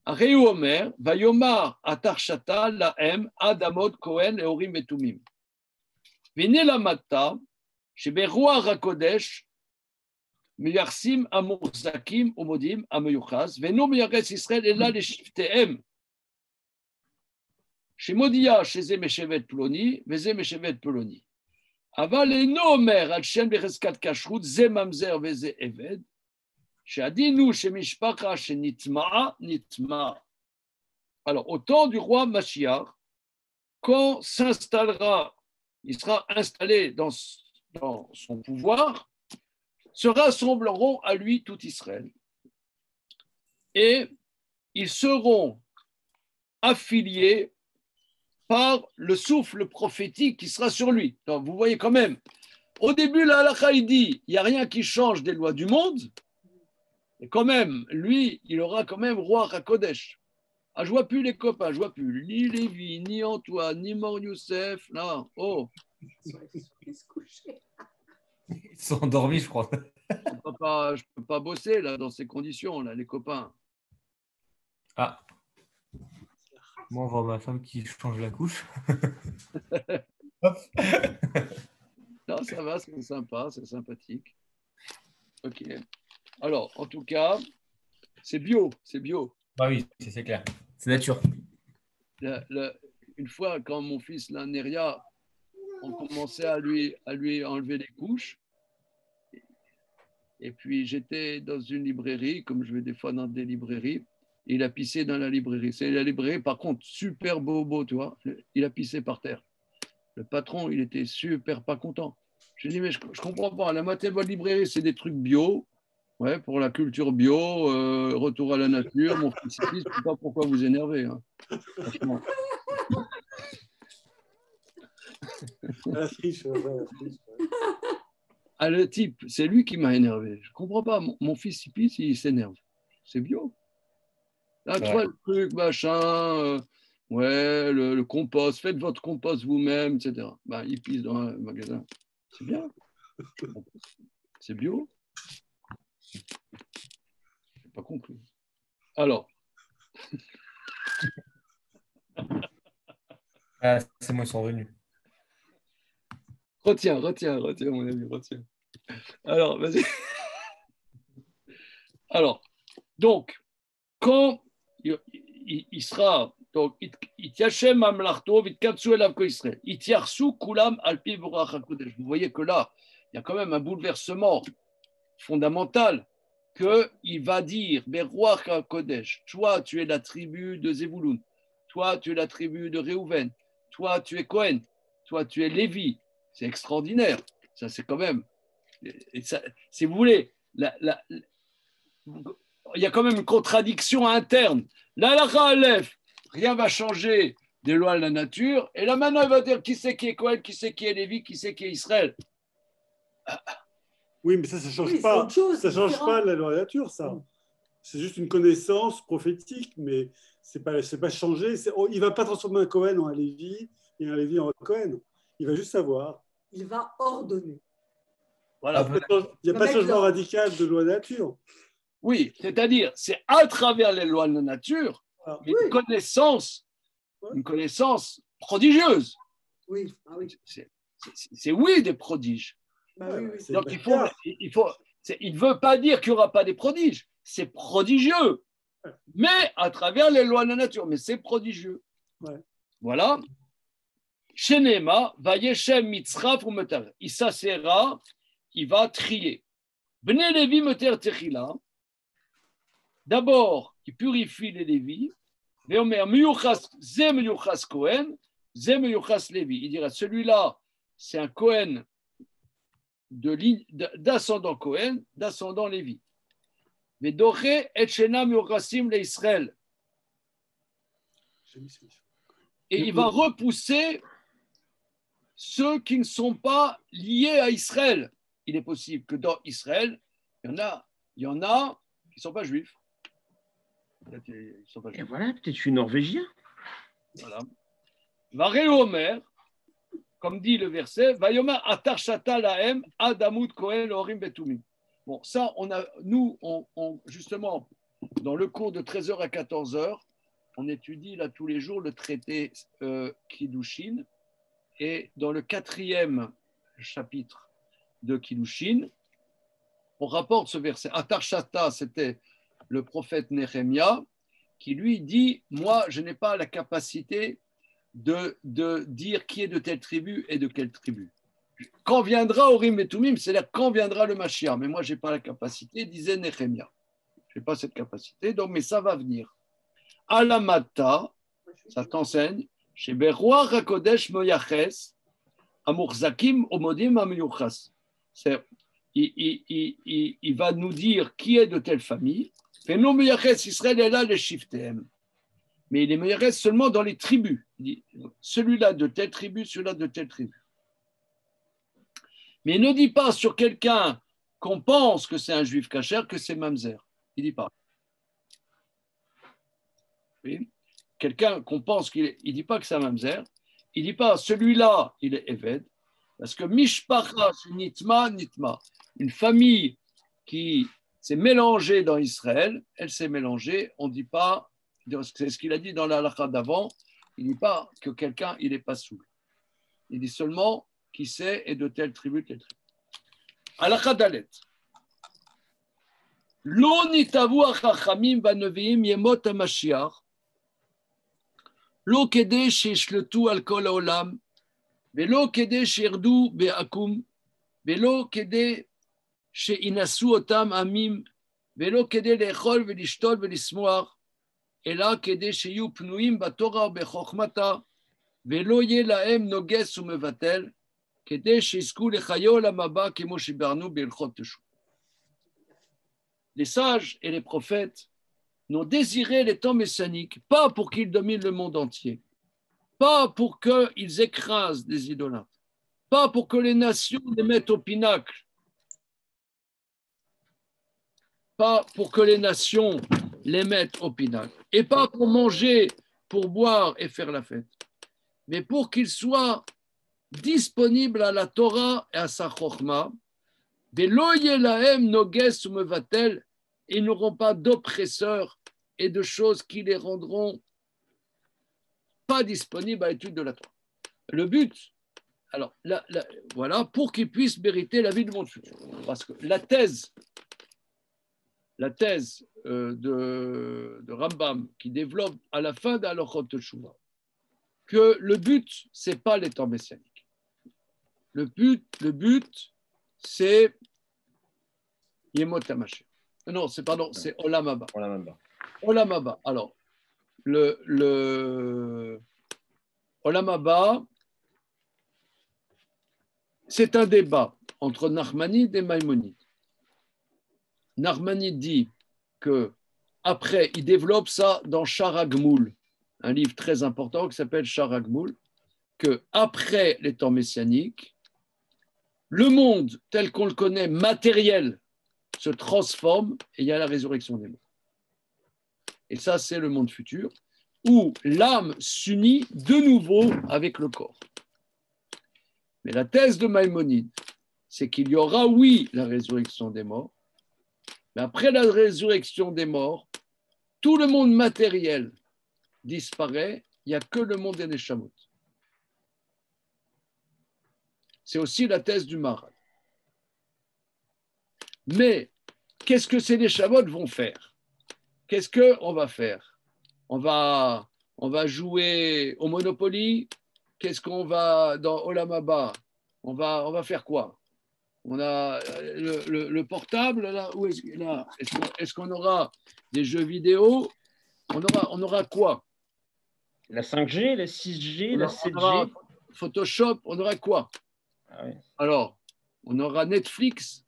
Areu Omer, Vayomar Atarshata Laem Adamot Kohen Eorim Etumim. Vene Lamata, Sheberuach HaKodesh, Meyarsim Amurzakim Umodim Ameyuchas, Veno Meyares Israël Ela Leshiftehem. Shemodia Sheze Meshevet Ploni, Veze Meshevet Ploni. Aval eno omer al shem becheskat kashrut ze mamzer veze eved she'adinu shemishpacha shenitma'a nitma'a. Alors au temps du roi Mashiach, quand s'installera, il sera installé dans son pouvoir, se rassembleront à lui tout Israël et ils seront affiliés par le souffle prophétique qui sera sur lui. Donc, vous voyez quand même, au début, la halakha, il dit, il n'y a rien qui change des lois du monde, et quand même, lui, il aura quand même roi HaKodesh. Ah, je ne vois plus les copains, je ne vois plus ni Lévi, ni Antoine, ni Mor Youssef, là, oh. Ils sont endormis, je crois. Je ne peux pas bosser, là, dans ces conditions, là, les copains. Ah. Moi, on voit ma femme qui change la couche. Non, ça va, c'est sympa, c'est sympathique. Ok. Alors, en tout cas, c'est bio, c'est bio. Bah oui, c'est clair. C'est nature. Une fois, quand mon fils, là, Neria, on commençait à lui enlever les couches, et puis j'étais dans une librairie, comme je vais des fois dans des librairies, il a pissé dans la librairie. C'est la librairie, par contre, super bobo, tu vois. Il a pissé par terre. Le patron, il était super pas content. Je lui ai dit, mais je ne comprends pas. La moitié de votre librairie, c'est des trucs bio, ouais, pour la culture bio, retour à la nature. Mon fils, je ne sais pas pourquoi vous énervez. Hein. Franchement. Ah, le type, c'est lui qui m'a énervé. Je ne comprends pas. Mon fils, il pisse, il s'énerve. C'est bio. Là, tu vois, le truc, machin, ouais, le compost, faites votre compost vous-même, etc. Ben, ils pissent dans un magasin. C'est bien. C'est bio. Je n'ai pas compris. Alors. Ah, c'est moi, ils sont venus. Retiens, mon ami, retiens. Alors, vas-y. Alors, donc, quand il sera, donc, Ityashem Mamlarto, Vitkatsu Elav Kol Israël, Ityarsu Kulam Alpi Beruach HaKodesh. Vous voyez que là, il y a quand même un bouleversement fondamental qu'il va dire, Beruach HaKodesh, toi, tu es la tribu de Zevulun, toi, tu es la tribu de Réhouven, toi, tu es Cohen, toi, tu es Lévi. C'est extraordinaire. Ça, c'est quand même, et ça, si vous voulez, il y a quand même une contradiction interne. L'Halakha Aleph, rien ne va changer des lois de la nature. Et là, maintenant, il va dire qui c'est qui est Cohen, qui c'est qui est Lévi, qui c'est qui est Israël. Oui, mais ça ne change pas. Ça ne change pas la loi de la nature, ça. C'est juste une connaissance prophétique, mais ce n'est pas changé. Il ne va pas transformer un Cohen en un Lévi et un Lévi en un Cohen. Il va juste savoir. Il va ordonner. Voilà. Il n'y a pas de changement radical de loi de la nature. Oui, c'est-à-dire, c'est à travers les lois de la nature, une connaissance prodigieuse. Oui, ah oui. C'est oui des prodiges. Bah oui, oui, donc il ne veut pas dire qu'il n'y aura pas des prodiges. C'est prodigieux. Mais à travers les lois de la nature. Mais c'est prodigieux. Ouais. Voilà. Shenema, Vayeshem Mitzraf ou Metar. Il s'assera, il va trier. Bnei Levi Meter Techila. D'abord, il purifie les Lévis. Veomer Miyuchas, Ze Miyuchas Kohen, Ze Miyuchas Lévi. Il dira celui-là, c'est un Kohen d'ascendant Kohen, d'ascendant Lévi. Vedoche et Shena Miyuchasim le Israël. Et il va repousser ceux qui ne sont pas liés à Israël. Il est possible que dans Israël, il y en a qui ne sont pas juifs. Et voilà, peut-être je suis norvégien. Voilà. Varé Omer, comme dit le verset, Vayomer atar shata lahem adamut kohen lorim betumim. Bon, ça, nous, justement, dans le cours de 13h à 14h, on étudie là tous les jours le traité Kiddushin. Et dans le 4e chapitre de Kiddushin, on rapporte ce verset. Atar shata, c'était le prophète Néhémia, qui lui dit « Moi, je n'ai pas la capacité de dire qui est de telle tribu et de quelle tribu. Quand viendra Orim et Tumim, c'est-à-dire quand viendra le Mashiach. Mais moi, je n'ai pas la capacité, disait Néhémia. Je n'ai pas cette capacité, donc, mais ça va venir. Alamata, ça t'enseigne, chez Beroar HaKodesh Moyaches, Amurzakim Omodim Amiyuchas. Il va nous dire qui est de telle famille. Mais non, Moyaches Israël est là, les Shiftem. Mais il est Moyaches seulement dans les tribus. Il dit, celui-là de telle tribu, celui-là de telle tribu. Mais il ne dit pas sur quelqu'un qu'on pense que c'est un juif cachère que c'est Mamzer. Il ne dit pas. Oui. Quelqu'un qu'on pense qu'il est, il ne dit pas que c'est un Mamzer. Il ne dit pas celui-là, il est Eved. Parce que Mishpacha, Nitma, Nitma. Une famille qui s'est mélangée dans Israël, elle s'est mélangée, on ne dit pas, c'est ce qu'il a dit dans la halakha d'avant, il ne dit pas que quelqu'un, il n'est pas soul. Il dit seulement qui c'est et de telle tribu, telle tribu. Halakha dalet. Lo nitavu achachamim v'neviim yemot hamashiach. Lo kedei sheyishletu al kol haolam. Velo kedei sheyirdu be'akum. Velo kedei sheinasu otam amim. Velo kedei le'echol ve'lishtol ve'lismoach. אלא כדי שיהיו פנויים בתורה ובחוכמתה, ולא יהיה להם נוגס ומבטל, כדי שיזכו לחיי עולם הבא כמו שביארנו בהלכות תשובה. Les sages et les prophètes n'ont désiré les temps messianiques, pas pour qu'ils dominent le monde entier, pas pour qu'ils écrasent les idolâtres, pas pour que les nations les mettent au pinacle, pas pour que les nations les mettre au pinacle. Et pas pour manger, pour boire et faire la fête, mais pour qu'ils soient disponibles à la Torah et à sa Chokhmah. Ils n'auront pas d'oppresseurs et de choses qui les rendront pas disponibles à l'étude de la Torah. Le but, alors, voilà, pour qu'ils puissent mériter la vie du monde futur. Parce que la thèse de Rambam qui développe à la fin d'Halachot Teshuvah que le but, ce n'est pas les temps messianiques. Le but, c'est Yemot HaMashiach. Non, c'est Olam Haba. Olam Haba. Alors, le Olam Haba, c'est un débat entre Nachmanide et Maïmonide. Nachmanide dit que après, il développe ça dans Charagmoul, un livre très important qui s'appelle Charagmoul, que après les temps messianiques, le monde tel qu'on le connaît, matériel, se transforme et il y a la résurrection des morts. Et ça, c'est le monde futur, où l'âme s'unit de nouveau avec le corps. Mais la thèse de Maïmonide, c'est qu'il y aura, oui, la résurrection des morts, mais après la résurrection des morts, tout le monde matériel disparaît, il n'y a que le monde des Neshamot. C'est aussi la thèse du Maharal. Mais qu'est-ce que ces Neshamot vont faire? Qu'est-ce qu'on va faire? On va jouer au Monopoly. Qu'est-ce qu'on va dans Olam Haba? On va faire quoi? On a le portable là. Où est-ce qu'on aura des jeux vidéo? On aura quoi? La 5G, la 6G, la 7G. On aura Photoshop, on aura quoi? Ah ouais. Alors, on aura Netflix.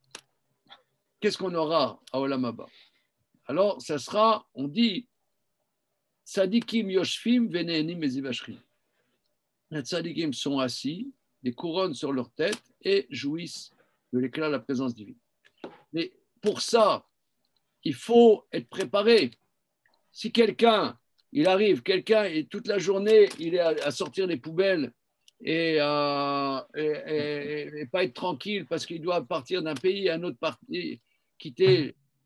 Qu'est-ce qu'on aura à Olam Haba? Alors, ça sera, on dit, Tzadikim Yoshfim Venehenim Ezivashrim. Les Tzadikim sont assis, des couronnes sur leur tête et jouissent de l'éclat de la présence divine. Mais pour ça, il faut être préparé. Si quelqu'un et toute la journée, il est à sortir les poubelles et pas être tranquille parce qu'il doit partir d'un pays à un autre pays,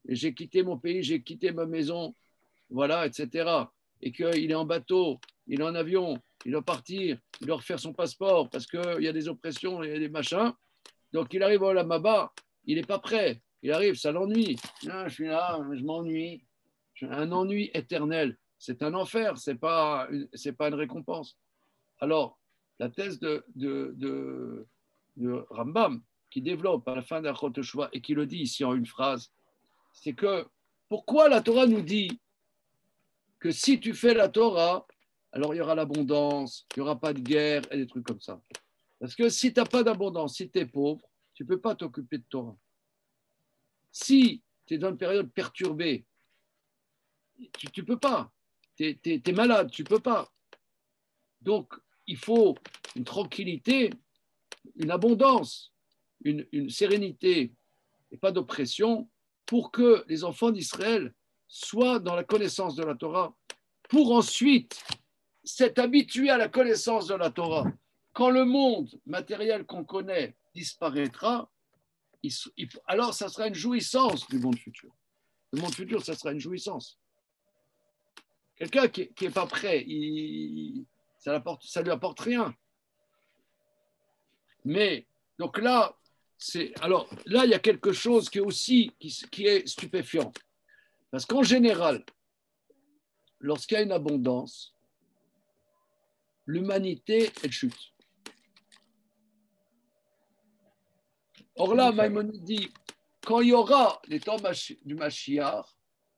j'ai quitté mon pays, j'ai quitté ma maison, voilà, etc. Et qu'il est en bateau, il est en avion, il doit partir, il doit refaire son passeport parce qu'il y a des oppressions, il y a des machins. Donc il arrive au Olam Haba, il n'est pas prêt. Il arrive, ça l'ennuie. Ah, je suis là, je m'ennuie. Un ennui éternel. C'est un enfer, c'est pas une récompense. Alors, la thèse de Rambam, qui développe à la fin d'Achot Teshuvah et qui le dit ici en une phrase, c'est que pourquoi la Torah nous dit que si tu fais la Torah, alors il y aura l'abondance, il n'y aura pas de guerre et des trucs comme ça. Parce que si tu n'as pas d'abondance, si tu es pauvre, tu ne peux pas t'occuper de Torah. Si tu es dans une période perturbée, tu ne peux pas. Tu es malade, tu ne peux pas. Donc, il faut une tranquillité, une abondance, une sérénité et pas d'oppression pour que les enfants d'Israël soient dans la connaissance de la Torah, pour ensuite s'être habitués à la connaissance de la Torah. Quand le monde matériel qu'on connaît disparaîtra, alors ça sera une jouissance du monde futur. Le monde futur, ça sera une jouissance. Quelqu'un qui n'est pas prêt, ça ne lui apporte rien. Mais, donc là, il y a quelque chose qui est stupéfiant. Parce qu'en général, lorsqu'il y a une abondance, l'humanité, elle chute. Or là, Maïmonide dit, quand il y aura les temps du Mashiach,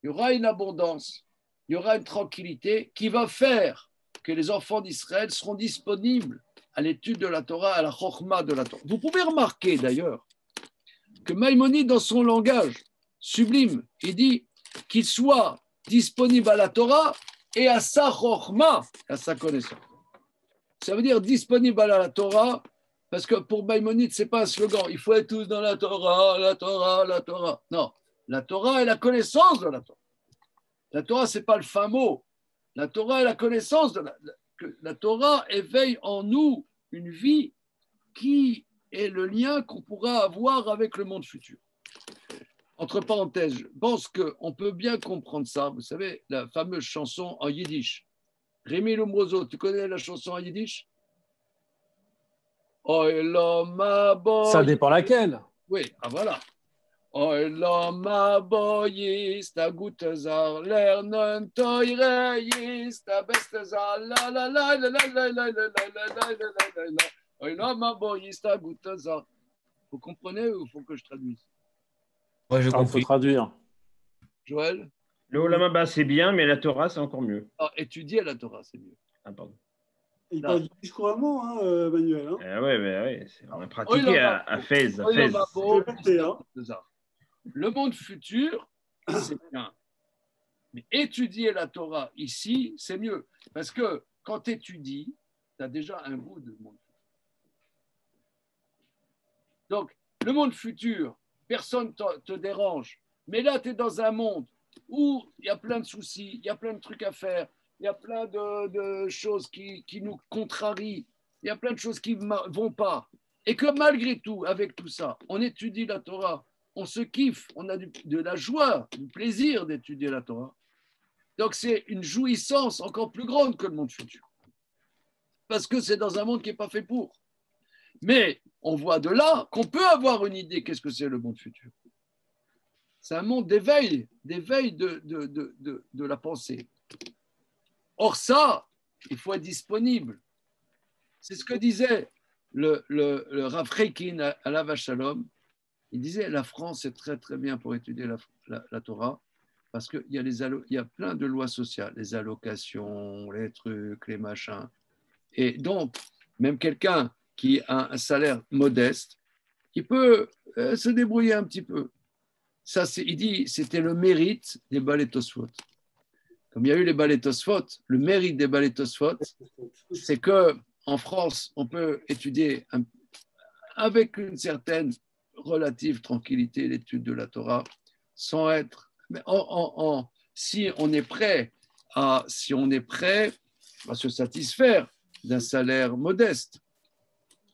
il y aura une abondance, il y aura une tranquillité qui va faire que les enfants d'Israël seront disponibles à l'étude de la Torah, à la Chokhmah de la Torah. Vous pouvez remarquer d'ailleurs que Maïmonide, dans son langage sublime, il dit qu'il soit disponible à la Torah et à sa Chokhmah, à sa connaissance. Ça veut dire disponible à la Torah, parce que pour Maïmonide, ce n'est pas un slogan. Il faut être tous dans la Torah, la Torah, la Torah. Non, la Torah est la connaissance de la Torah. La Torah, ce n'est pas le fin mot. La Torah est la connaissance de la Torah éveille en nous une vie qui est le lien qu'on pourra avoir avec le monde futur. Entre parenthèses, je pense qu'on peut bien comprendre ça. Vous savez, la fameuse chanson en yiddish. Rémi Lombroso, tu connais la chanson en yiddish? Ça dépend laquelle. Oui, voilà. Olam haba ist a guter Zar, lernen teure ist a beste Zar, la la la la la la la la la la la la. Olam haba ist a guter Zar. Vous comprenez ou il faut que je traduise? Ouais, je comprends. Il faut traduire. Joël? Le Olam Haba, c'est bien, mais la Torah, c'est encore mieux. Étudier la Torah, c'est mieux. Ah, pardon. Il parle du couramment, hein, Manuel. Hein. Oui, on a pratiqué à Fès. Le monde futur, c'est bien. Mais étudier la Torah ici, c'est mieux. Parce que quand tu étudies, tu as déjà un goût de monde futur. Donc, le monde futur, personne ne te dérange. Mais là, tu es dans un monde où il y a plein de soucis, il y a plein de trucs à faire, il y a plein de choses qui nous contrarient, il y a plein de choses qui ne vont pas. Et que malgré tout, avec tout ça, on étudie la Torah, on se kiffe, on a de la joie, du plaisir d'étudier la Torah. Donc c'est une jouissance encore plus grande que le monde futur. Parce que c'est dans un monde qui n'est pas fait pour. Mais on voit de là qu'on peut avoir une idée qu'est-ce que c'est le monde futur. C'est un monde d'éveil de la pensée. Or ça, il faut être disponible. C'est ce que disait le Rav Reikin à la Shalom. Il disait la France est très très bien pour étudier la Torah parce qu'il y a plein de lois sociales, les allocations, les trucs, les machins. Et donc, même quelqu'un qui a un salaire modeste, il peut se débrouiller un petit peu. Ça, il dit c'était le mérite des Balei Tosfot. Comme il y a eu les Balei Tosfot, le mérite des Balei Tosfot, c'est qu'en France, on peut étudier avec une certaine relative tranquillité l'étude de la Torah, sans être. Mais si on est prêt à se satisfaire d'un salaire modeste,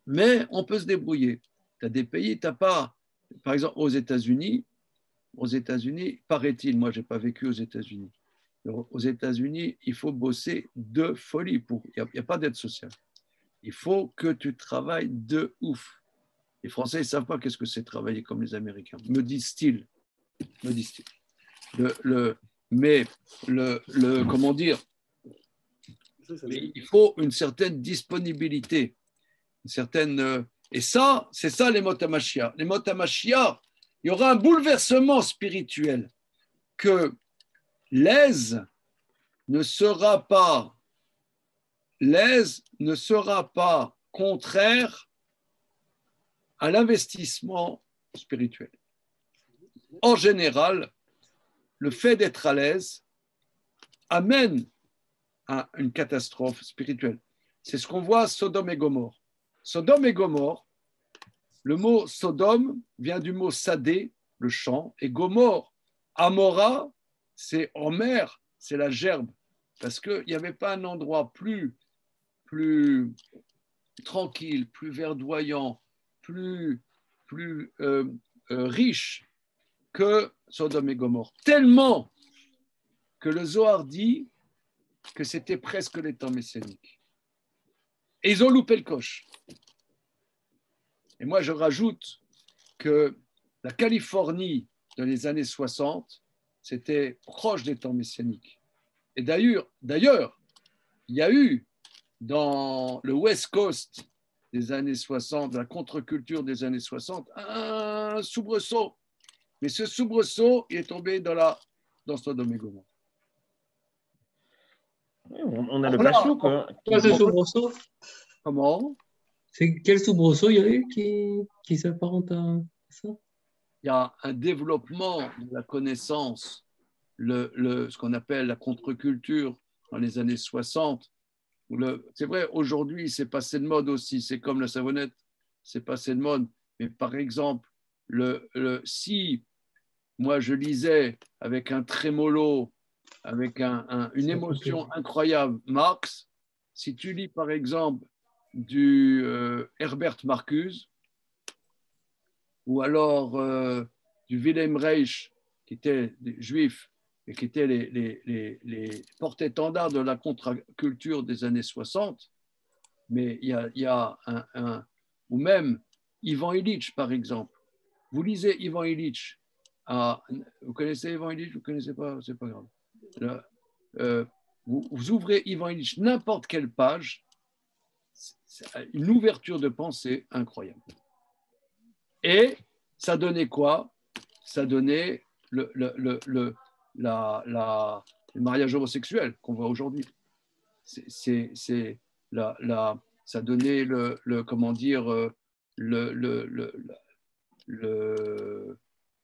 mais on peut se débrouiller. Tu as des pays, tu n'as pas. Par exemple, aux États-Unis, paraît-il, moi, je n'ai pas vécu aux États-Unis. Aux États-Unis, il faut bosser de folie. Il n'y a pas d'aide sociale. Il faut que tu travailles de ouf. Les Français, ils ne savent pas qu'est-ce que c'est travailler comme les Américains. Me disent-ils. Comment dire, mais il faut une certaine disponibilité. Et ça, c'est ça les Mot HaMashiach. Les Mot HaMashiach, il y aura un bouleversement spirituel que l'aise ne sera pas contraire à l'investissement spirituel. En général, le fait d'être à l'aise amène à une catastrophe spirituelle. C'est ce qu'on voit à Sodome et Gomorrhe. Sodome et Gomorrhe, le mot Sodome vient du mot Sadé, le champ, et Gomorrhe, Amora, c'est en mer, c'est la gerbe, parce qu'il n'y avait pas un endroit plus tranquille, plus verdoyant, plus riche que Sodome et Gomorrhe. Tellement que le Zohar dit que c'était presque les temps messianiques. Et ils ont loupé le coche. Et moi, je rajoute que la Californie dans les années 60, c'était proche des temps messianiques. Et d'ailleurs, il y a eu dans le West Coast des années 60, la contre-culture des années 60, un soubresaut. Mais ce soubresaut, il est tombé dans Sodome et Gomorrhe. On a l'impression que... Quoi, ce soubresaut? Comment? Quel soubresaut il y a eu qui s'apparente à ça? Il y a un développement de la connaissance, ce qu'on appelle la contre-culture dans les années 60. C'est vrai, aujourd'hui, c'est passé de mode aussi. C'est comme la savonnette, c'est passé de mode. Mais par exemple, si moi je lisais avec un trémolo, avec une émotion incroyable, Marx, si tu lis par exemple du Herbert Marcuse, ou alors du Wilhelm Reich, qui était des juifs, et qui étaient les porte-étendards de la contre-culture des années 60, mais il y a ou même Ivan Illich, par exemple. Vous lisez Ivan Illich, vous connaissez Ivan Illich, vous ne connaissez pas, c'est pas grave. Vous ouvrez Ivan Illich, n'importe quelle page, c'est une ouverture de pensée incroyable. Et ça donnait quoi? Ça donnait le mariage homosexuel qu'on voit aujourd'hui. Ça donnait comment dire, je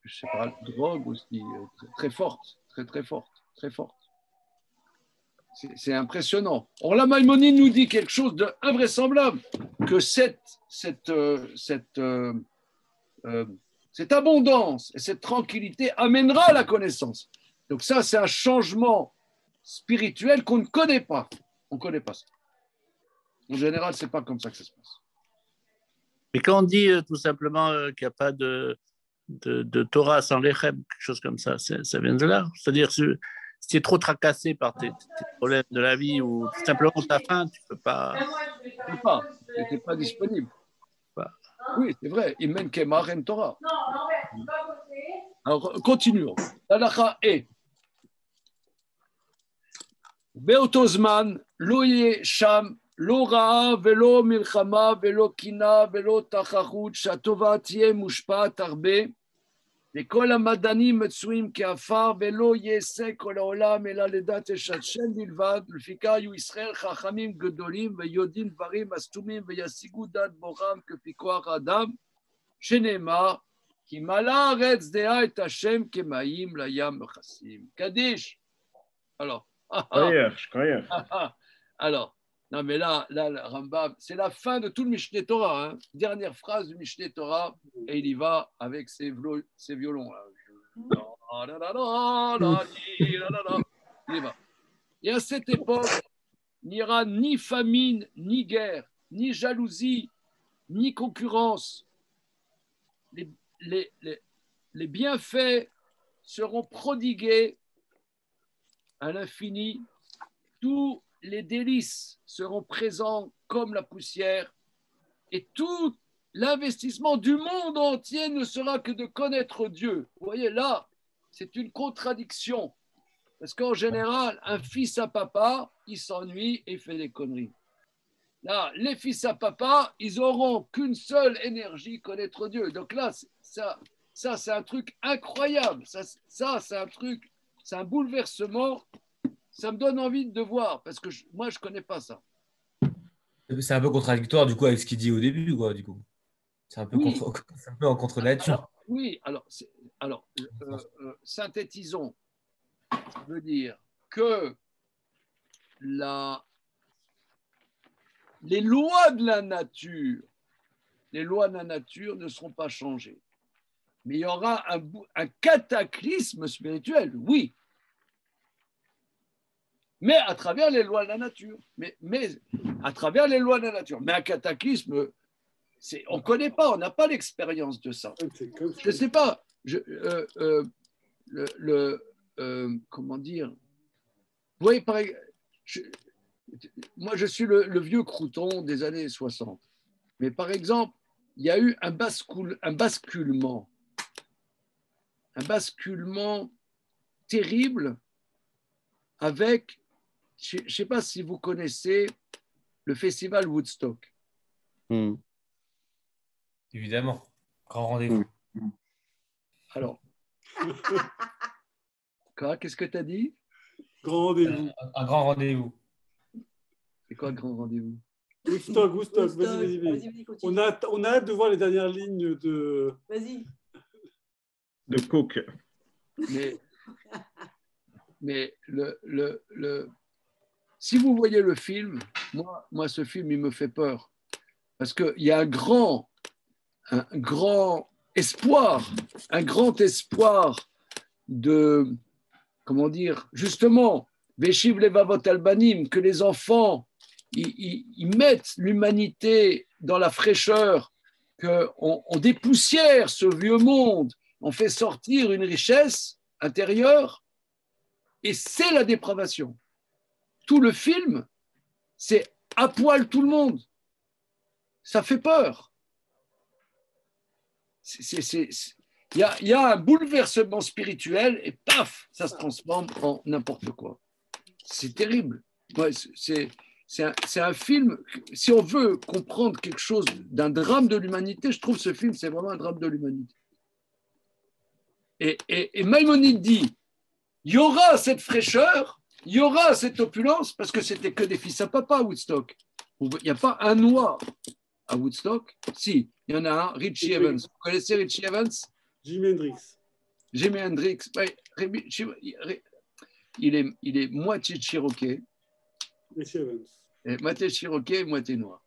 sais pas, la drogue aussi, très forte, très forte. C'est impressionnant. Or, la Maïmonide nous dit quelque chose d'invraisemblable, que cette abondance et cette tranquillité amènera à la connaissance. Donc ça, c'est un changement spirituel qu'on ne connaît pas. On ne connaît pas ça. En général, ce n'est pas comme ça que ça se passe. Mais quand on dit tout simplement qu'il n'y a pas de Torah sans lechem, quelque chose comme ça, ça vient de là. C'est-à-dire si tu es trop tracassé par tes problèmes de la vie ou tout simplement ta faim, tu ne peux pas. Tu n'es pas disponible. Oui, c'est vrai. Imen Kemar en Torah. Alors, continuons. L'alacha est באותו זמן לא יהיה שם לא רעה ולא מלחמה ולא קינה ולא תחרות, שהטובה תהיה מושפעת הרבה, וכל המדענים מצויים כעפר, ולא יעשה כל העולם אלא לדעת יש השם בלבד, לפיכך יהיו ישראל חכמים גדולים ויודעים דברים הסתומים וישיגו דעת בורם כפיקוח האדם, שנאמר כי מלאה הארץ דעה את השם כמים לים מכסים. קדיש. Alors, je croyais. alors, non mais là, le Rambam, c'est la fin de tout le Mishneh Torah, hein. Dernière phrase du Mishneh Torah, et il y va avec ses violons. Là. Il y va. Et à cette époque, il n'y aura ni famine, ni guerre, ni jalousie, ni concurrence. Les bienfaits seront prodigués à l'infini, tous les délices seront présents comme la poussière et tout l'investissement du monde entier ne sera que de connaître Dieu. Vous voyez, là, c'est une contradiction. Parce qu'en général, un fils à papa, il s'ennuie et fait des conneries. Là, les fils à papa, ils auront qu'une seule énergie, connaître Dieu. Donc là, ça c'est un truc incroyable. Ça c'est un truc... C'est un bouleversement, ça me donne envie de voir, parce que moi, je ne connais pas ça. C'est un peu contradictoire, du coup, avec ce qu'il dit au début, quoi, du coup. C'est un peu, c'est un peu en contre-nature. Alors, synthétisons. Ça veut dire que les lois de la nature ne seront pas changées. Mais il y aura un cataclysme spirituel, oui. Mais à travers les lois de la nature. Mais à travers les lois de la nature. Mais un cataclysme, on ne connaît pas, on n'a pas l'expérience de ça. Je ne sais pas. Comment dire? Vous voyez, moi, je suis le vieux crouton des années 60. Mais par exemple, il y a eu un basculement terrible avec, je ne sais pas si vous connaissez le festival Woodstock. Évidemment, grand rendez-vous. Alors, qu'est-ce que tu as dit? Grand rendez-vous. Un grand rendez-vous. C'est quoi grand rendez-vous? Woodstock, vas-y. On a hâte de voir les dernières lignes de... Vas-y. De coke. Mais si vous voyez le film, moi, ce film, il me fait peur. Parce qu'il y a un grand espoir de, comment dire, justement, Veshiv Levavot Albanim, que les enfants, ils mettent l'humanité dans la fraîcheur, qu'on dépoussière ce vieux monde, on fait sortir une richesse intérieure, et c'est la dépravation. Tout le film, c'est à poil tout le monde. Ça fait peur. Il y a un bouleversement spirituel et paf, ça se transforme en n'importe quoi. C'est terrible. Ouais, c'est un film, si on veut comprendre quelque chose d'un drame de l'humanité, je trouve ce film, c'est vraiment un drame de l'humanité. Et Maïmonide dit, il y aura cette fraîcheur, il y aura cette opulence, parce que c'était que des fils à papa à Woodstock. Il n'y a pas un noir à Woodstock. Si, il y en a un, Richie Evans. Vous connaissez Richie Evans? Jimi Hendrix. Ouais, il est moitié Cherokee. Richie Evans. Moitié Cherokee, moitié noir.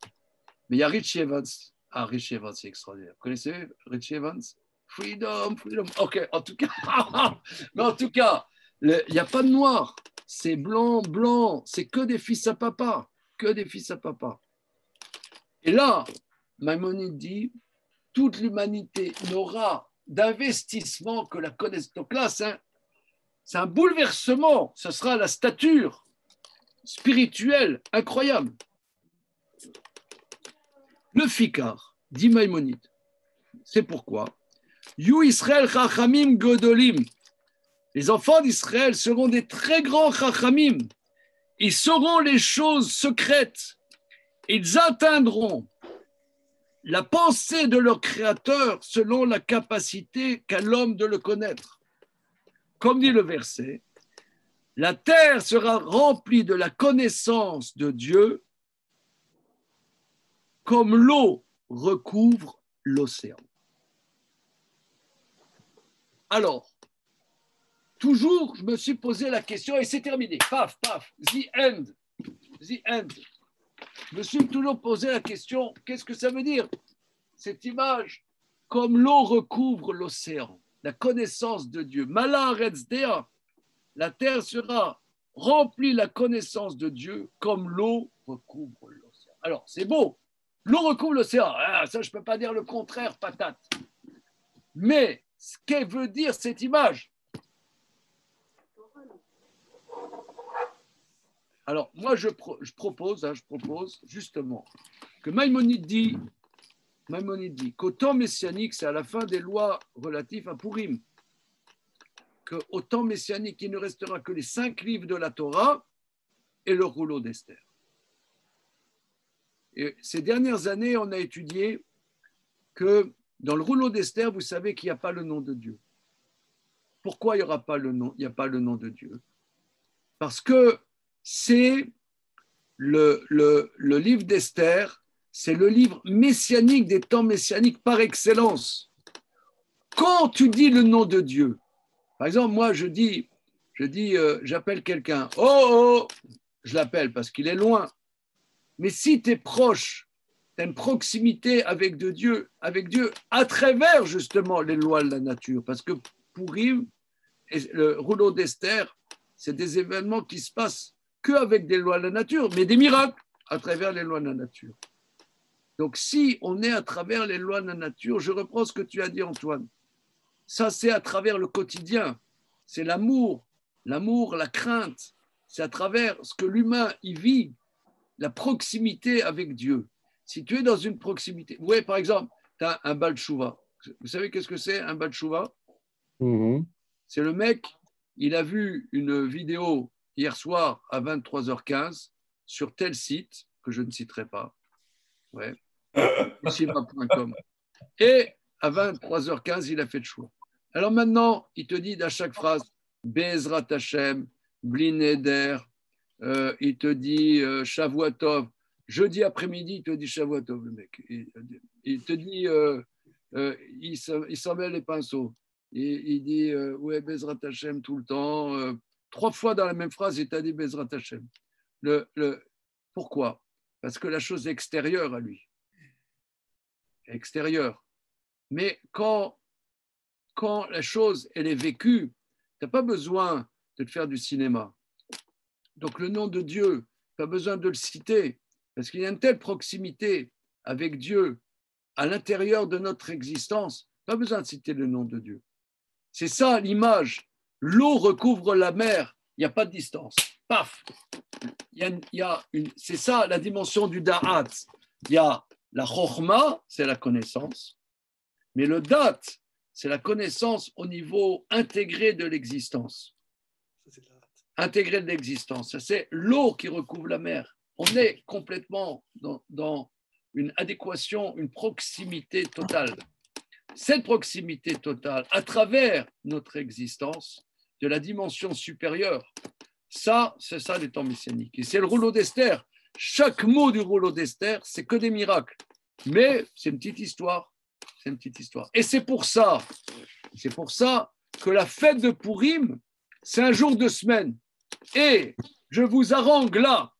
Mais il y a Richie Evans. Ah, Richie Evans, c'est extraordinaire. Vous connaissez Richie Evans? Freedom. Ok, en tout cas, mais en tout cas, il n'y a pas de noir. C'est blanc. C'est que des fils à papa. Et là, Maïmonide dit, toute l'humanité n'aura d'investissement que la connaissance. Donc là, c'est un bouleversement. Ce sera la stature spirituelle incroyable. Le fikar, dit Maïmonide. C'est pourquoi Yu Israël Chachamim Godolim. Les enfants d'Israël seront des très grands Chachamim. Ils sauront les choses secrètes. Ils atteindront la pensée de leur Créateur selon la capacité qu'a l'homme de le connaître. Comme dit le verset, la terre sera remplie de la connaissance de Dieu comme l'eau recouvre l'océan. Alors, toujours, je me suis posé la question et c'est terminé. Paf, paf, the end. The end. Je me suis toujours posé la question, qu'est-ce que ça veut dire, cette image, comme l'eau recouvre l'océan, la connaissance de Dieu. Mala Retzdea, la terre sera remplie de la connaissance de Dieu, comme l'eau recouvre l'océan. Alors, c'est beau, l'eau recouvre l'océan. Ah, ça, je ne peux pas dire le contraire, patate. Mais, ce qu'elle veut dire, cette image. Alors, moi, je propose justement que Maïmonide dit qu'au temps messianique, c'est à la fin des lois relatives à Purim, qu'au temps messianique, il ne restera que les 5 livres de la Torah et le rouleau d'Esther. Et ces dernières années, on a étudié que dans le rouleau d'Esther, vous savez qu'il n'y a pas le nom de Dieu. Pourquoi il n'y a pas le nom de Dieu? Parce que c'est le livre d'Esther, c'est le livre messianique des temps messianiques par excellence. Quand tu dis le nom de Dieu, par exemple, moi je dis j'appelle quelqu'un, oh, je l'appelle parce qu'il est loin. Mais si tu es proche, tu as une proximité avec Dieu à travers justement les lois de la nature, parce que Purim et le rouleau d'Esther, c'est des événements qui se passent qu'avec des lois de la nature, mais des miracles à travers les lois de la nature. Donc, si on est à travers les lois de la nature, je reprends ce que tu as dit, Antoine. Ça, c'est à travers le quotidien. C'est l'amour, la crainte. C'est à travers ce que l'humain y vit, la proximité avec Dieu. Si tu es dans une proximité, vous voyez, par exemple, tu as un Baal Tshuva. Vous savez qu'est-ce que c'est, un Baal Tshuva? C'est le mec, il a vu une vidéo hier soir à 23h15 sur tel site, que je ne citerai pas, shiva.com. Et à 23h15, il a fait le choix. Alors maintenant, il te dit à chaque phrase, Be'ezrat Hashem, Bli Neder, il te dit Shavua Tov. Jeudi après-midi, il te dit Shavua Tov, le mec. Il te dit, il s'en met les pinceaux. Il dit, ouais, Be'ezrat Hashem tout le temps. 3 fois dans la même phrase, il t'a dit Be'ezrat Hashem. Pourquoi? Parce que la chose est extérieure à lui. Extérieure. Mais quand la chose, elle est vécue, tu n'as pas besoin de te faire du cinéma. Donc le nom de Dieu, tu n'as pas besoin de le citer, parce qu'il y a une telle proximité avec Dieu à l'intérieur de notre existence, pas besoin de citer le nom de Dieu. C'est ça l'image. L'eau recouvre la mer, il n'y a pas de distance. Paf! C'est ça la dimension du da'at. Il y a la chokhma, c'est la connaissance, mais le dat, c'est la connaissance au niveau intégré de l'existence. Intégré de l'existence. C'est l'eau qui recouvre la mer. On est complètement dans une adéquation, une proximité totale. Cette proximité totale, à travers notre existence, de la dimension supérieure, ça, c'est ça les temps messianiques. Et c'est le rouleau d'Esther. Chaque mot du rouleau d'Esther, c'est que des miracles. Mais c'est une petite histoire. C'est une petite histoire. Et c'est pour ça que la fête de Purim, c'est un jour de semaine. Et je vous harangue là.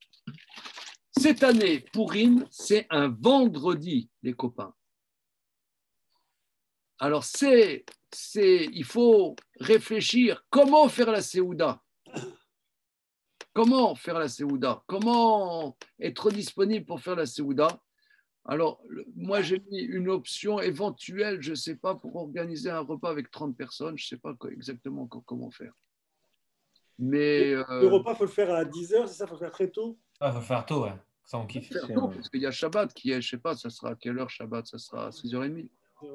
Cette année, Purim, c'est un vendredi, les copains. Alors, il faut réfléchir comment faire la Séouda. Comment faire la Séouda? Comment être disponible pour faire la Séouda? Alors, moi, j'ai mis une option éventuelle, je ne sais pas, pour organiser un repas avec 30 personnes. Je ne sais pas exactement comment faire. Mais, le repas, il faut le faire à 10h, c'est ça? Il faut le faire très tôt? Il faut le faire tôt, ouais. Ça, on kiffe. Faire tôt, parce qu'il y a Shabbat qui est, je sais pas, ça sera à quelle heure Shabbat? Ça sera à 6h30. Il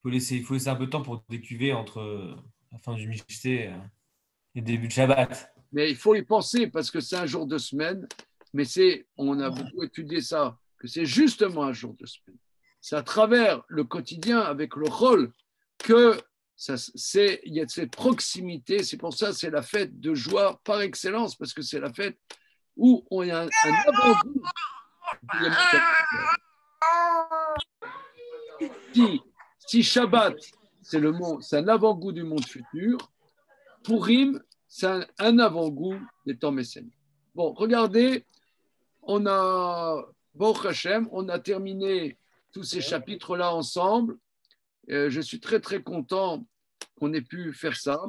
faut laisser un peu de temps pour décuver entre la fin du Michté et le début de Shabbat. Mais il faut y penser parce que c'est un jour de semaine, mais on a beaucoup étudié ça, que c'est justement un jour de semaine. C'est à travers le quotidien, avec le rôle, que il y a cette proximité. C'est pour ça c'est la fête de joie par excellence, parce que c'est la fête où on a un avant-goût. Si Shabbat, c'est un avant-goût du monde futur, Purim, c'est un avant-goût des temps messianiques. Bon, regardez, Baruch Hashem, on a terminé tous ces chapitres-là ensemble. Je suis très, très content qu'on ait pu faire ça.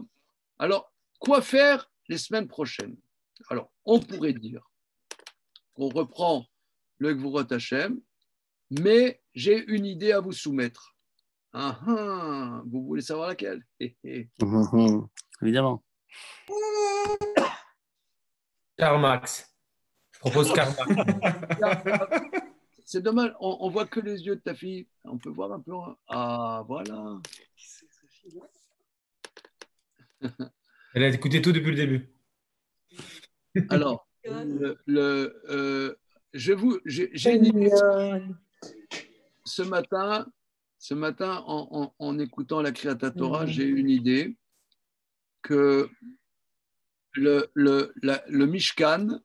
Alors, quoi faire les semaines prochaines? Alors, on pourrait dire qu'on reprend le Gvurot Hashem, mais j'ai une idée à vous soumettre. Vous voulez savoir laquelle? Évidemment. Karl Marx. Je propose Karl Marx. C'est dommage, on voit que les yeux de ta fille. On peut voir un peu. Ah, voilà. Elle a écouté tout depuis le début. Alors, j'ai une idée. Ce matin, en écoutant la Kriyat Torah, j'ai eu une idée que le Mishkan,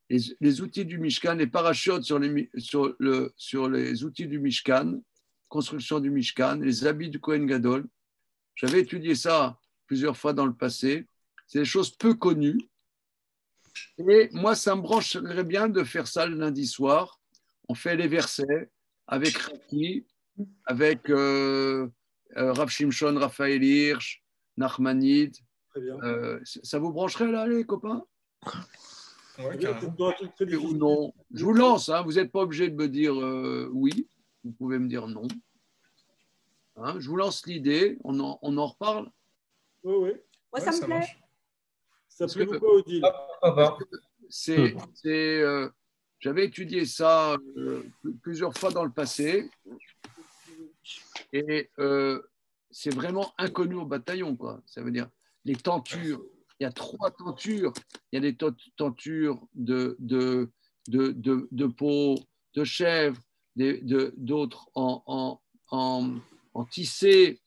les outils du Mishkan, les parachutes sur les outils du Mishkan, construction du Mishkan, les habits du Kohen Gadol. J'avais étudié ça plusieurs fois dans le passé. C'est des choses peu connues. Et moi, ça me brancherait bien de faire ça le lundi soir. On fait les versets avec Raki, avec Rav Shimshon, Raphaël Hirsch, Nachmanide. Ça vous brancherait là, les copains? Ou non? Je vous lance, vous n'êtes pas obligé de me dire oui, vous pouvez me dire non. Je vous lance l'idée, on en reparle. Oui. Moi, ça me plaît. Ça plaît beaucoup à Odile. J'avais étudié ça plusieurs fois dans le passé et c'est vraiment inconnu au bataillon, quoi. Ça veut dire les tentures. Il y a 3 tentures. Il y a des tentures de peau de chèvre, d'autres en tissé,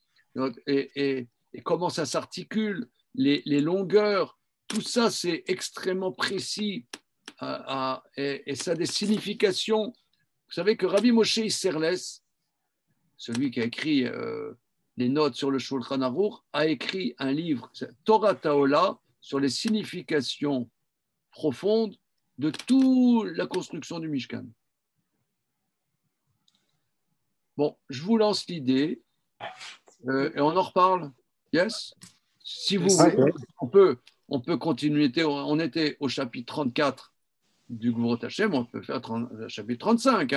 et comment ça s'articule, les longueurs. Tout ça, c'est extrêmement précis et ça a des significations. Vous savez que Rabbi Moshe Isserles, celui qui a écrit les notes sur le Shulchan Aruch, a écrit un livre, Torah Taola, sur les significations profondes de toute la construction du Mishkan. Bon, je vous lance l'idée et on en reparle. Yes? Si vous voulez, on peut continuer. On était au chapitre 34 du Gvurot Hashem, on peut faire le chapitre 35.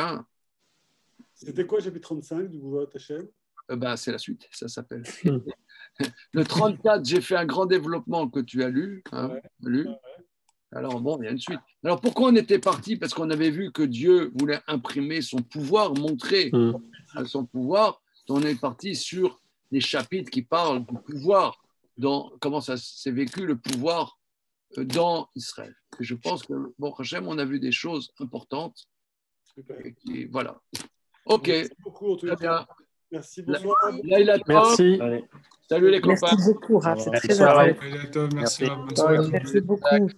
C'était quoi le chapitre 35 du Gvurot Hashem? C'est la suite, ça s'appelle. Le 34, j'ai fait un grand développement que tu as lu. Alors, bon, il y a une suite. Alors, pourquoi on était parti? Parce qu'on avait vu que Dieu voulait imprimer son pouvoir, montrer son pouvoir. On est parti sur les chapitres qui parlent du pouvoir, comment ça s'est vécu, le pouvoir dans Israël. Et je pense que, bon, Hachem, on a vu des choses importantes. Et voilà. OK. Merci beaucoup, très bien. Merci, bonsoir. Merci. Salut les copains. Merci beaucoup, Raph. C'est très Merci beaucoup. Merci beaucoup.